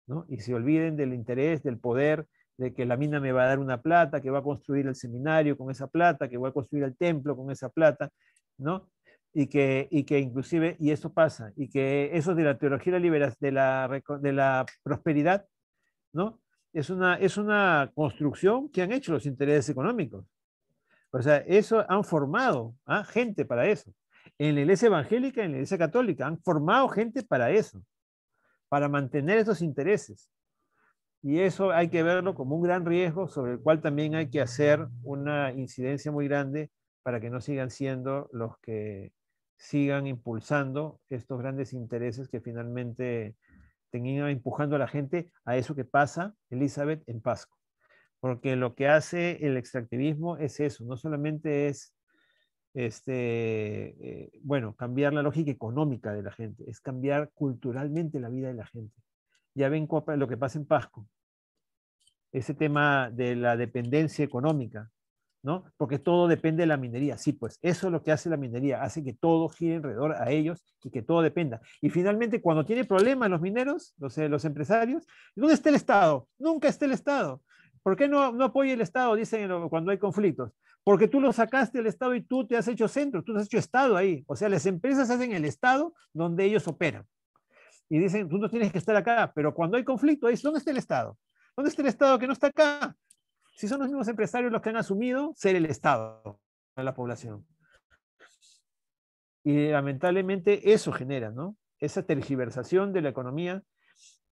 ¿no? Y se olviden del interés, del poder, de que la mina me va a dar una plata, que va a construir el seminario con esa plata, que voy a construir el templo con esa plata, ¿no? Y que inclusive, y eso pasa, y que eso de la teología de la prosperidad, ¿no? Es una construcción que han hecho los intereses económicos. O sea, eso han formado gente para eso. En la iglesia evangélica, en la iglesia católica, han formado gente para eso, para mantener esos intereses. Y eso hay que verlo como un gran riesgo sobre el cual también hay que hacer una incidencia muy grande para que no sigan siendo los que sigan impulsando estos grandes intereses que finalmente terminan empujando a la gente a eso que pasa, Elizabeth, en Pasco. Porque lo que hace el extractivismo es eso, no solamente es cambiar la lógica económica de la gente, es cambiar culturalmente la vida de la gente. Ya ven lo que pasa en Pasco, ese tema de la dependencia económica, ¿no? Porque todo depende de la minería. Sí, pues eso es lo que hace la minería, hace que todo gire alrededor a ellos y que todo dependa. Y finalmente, cuando tiene problemas los mineros, los empresarios, ¿dónde está el Estado? Nunca está el Estado. ¿Por qué no apoya el Estado? Dicen cuando hay conflictos. Porque tú lo sacaste del Estado y tú te has hecho centro, tú te has hecho Estado ahí. O sea, las empresas hacen el Estado donde ellos operan. Y dicen, tú no tienes que estar acá, pero cuando hay conflicto, ¿dónde está el Estado? ¿Dónde está el Estado que no está acá? Si son los mismos empresarios los que han asumido ser el Estado de la población. Y lamentablemente eso genera, ¿no? Esa tergiversación de la economía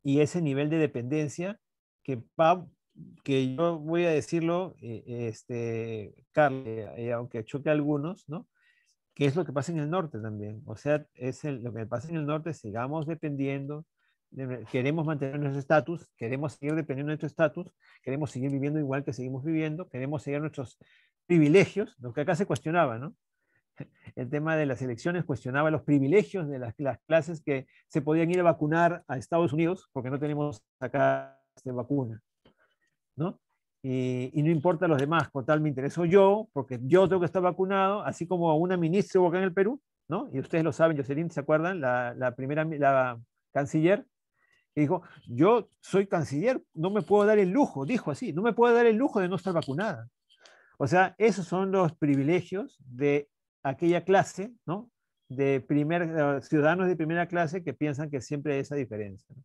y ese nivel de dependencia que yo voy a decirlo, Carlos, aunque choque a algunos, ¿no? Que es lo que pasa en el norte también. O sea, lo que pasa en el norte, sigamos dependiendo, queremos mantener nuestro estatus, queremos seguir dependiendo de nuestro estatus, queremos seguir viviendo igual que seguimos viviendo, queremos seguir nuestros privilegios, lo que acá se cuestionaba, ¿no? El tema de las elecciones cuestionaba los privilegios de las clases que se podían ir a vacunar a Estados Unidos porque no tenemos acá vacuna, ¿no? Y no importa a los demás, con tal me intereso yo, porque yo tengo que estar vacunado, así como una ministra acá en el Perú, ¿no? Y ustedes lo saben, Jocelyn, ¿se acuerdan? La canciller, que dijo, yo soy canciller, no me puedo dar el lujo, dijo así, no me puedo dar el lujo de no estar vacunada. O sea, esos son los privilegios de aquella clase, ¿no? De ciudadanos de primera clase que piensan que siempre hay esa diferencia, ¿no?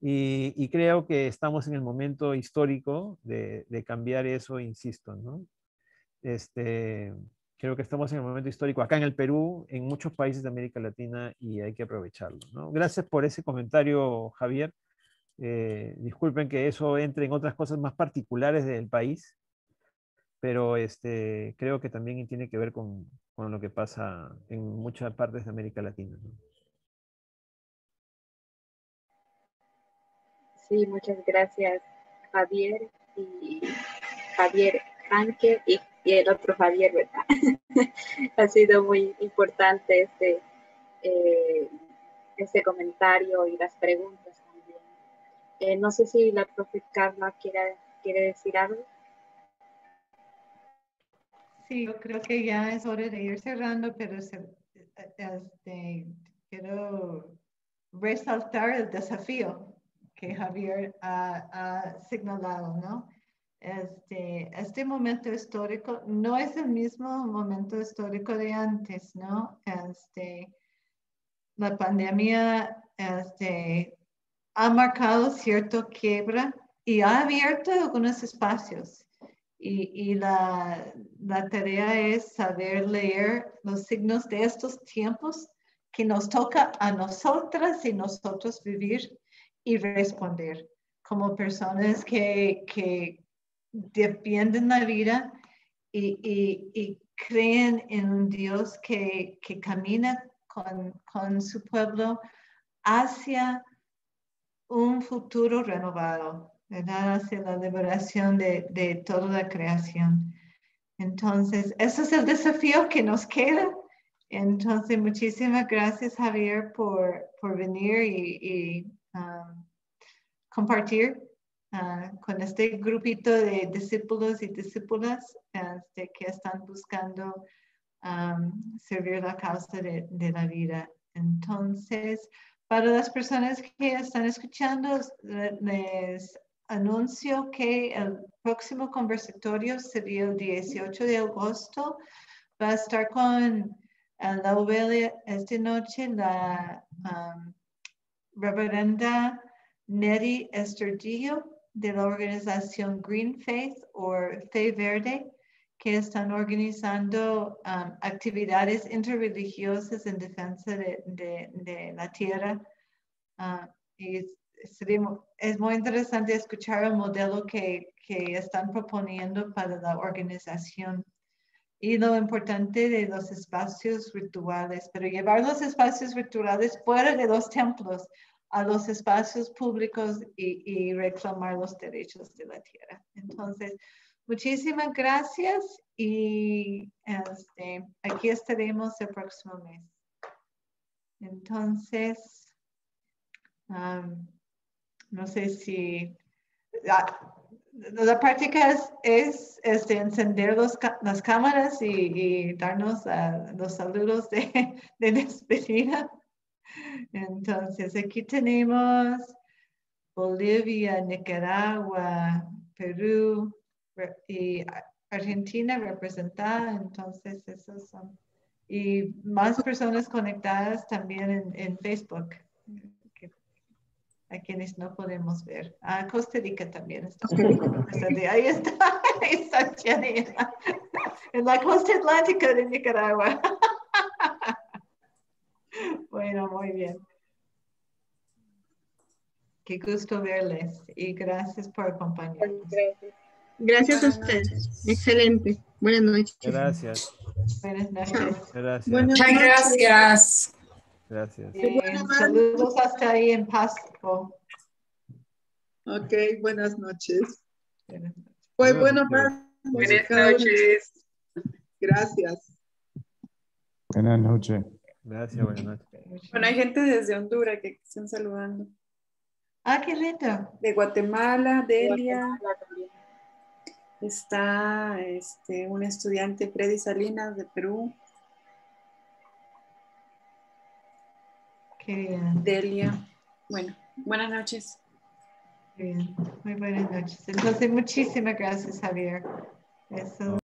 Y creo que estamos en el momento histórico de cambiar eso, insisto, ¿no? Creo que estamos en el momento histórico acá en el Perú, en muchos países de América Latina, y hay que aprovecharlo, ¿no? Gracias por ese comentario, Javier. Disculpen que eso entre en otras cosas más particulares del país, pero creo que también tiene que ver con lo que pasa en muchas partes de América Latina, ¿no? Sí, muchas gracias, Javier y Javier Hanke y el otro Javier, ¿verdad? Ha sido muy importante este comentario y las preguntas también. No sé si la profe Carla quiere decir algo. Sí, yo creo que ya es hora de ir cerrando, pero quiero resaltar el desafío que Javier ha señalado, ¿no? Este momento histórico no es el mismo momento histórico de antes, ¿no? La pandemia ha marcado cierta quiebra y ha abierto algunos espacios. Y la tarea es saber leer los signos de estos tiempos que nos toca a nosotras y nosotros vivir y responder como personas que defienden la vida y creen en un Dios que camina con su pueblo hacia un futuro renovado, ¿verdad? Hacia la liberación de toda la creación. Entonces, ese es el desafío que nos queda. Entonces, muchísimas gracias, Javier, por venir y compartir con este grupito de discípulos y discípulas que están buscando servir la causa de la vida. Entonces, para las personas que están escuchando, les anuncio que el próximo conversatorio sería el 18 de agosto. Va a estar con la UBL esta noche la reverenda Neri Estordillo de la organización Green Faith o Fe Verde, que están organizando actividades interreligiosas en defensa de la tierra. Y es muy interesante escuchar el modelo que están proponiendo para la organización y lo importante de los espacios virtuales, pero llevar los espacios virtuales fuera de los templos a los espacios públicos y reclamar los derechos de la tierra. Entonces, muchísimas gracias y aquí estaremos el próximo mes. Entonces, no sé si la práctica es encender las cámaras y darnos los saludos de despedida. Entonces, aquí tenemos Bolivia, Nicaragua, Perú y Argentina representada. Entonces, esos son. Y más personas conectadas también en Facebook, a quienes no podemos ver. Costa Rica también está. Ahí está Jenny, en la costa atlántica de Nicaragua. Bueno, muy bien. Qué gusto verles y gracias por acompañarnos. Gracias a ustedes. Excelente. Buenas noches. Gracias. Buenas noches. Gracias. Muchas gracias. Gracias. Saludos hasta ahí en Pasco. Ok, buenas noches. Pues bueno, buenas noches. Gracias. Buenas noches. Gracias, buenas noches. Bueno, hay gente desde Honduras que están saludando. Qué lindo. De Guatemala, Delia. Está un estudiante, Freddy Salinas, de Perú. Qué bien. Delia. Bueno, buenas noches. Bien, muy buenas noches. Entonces, muchísimas gracias, Javier. Eso.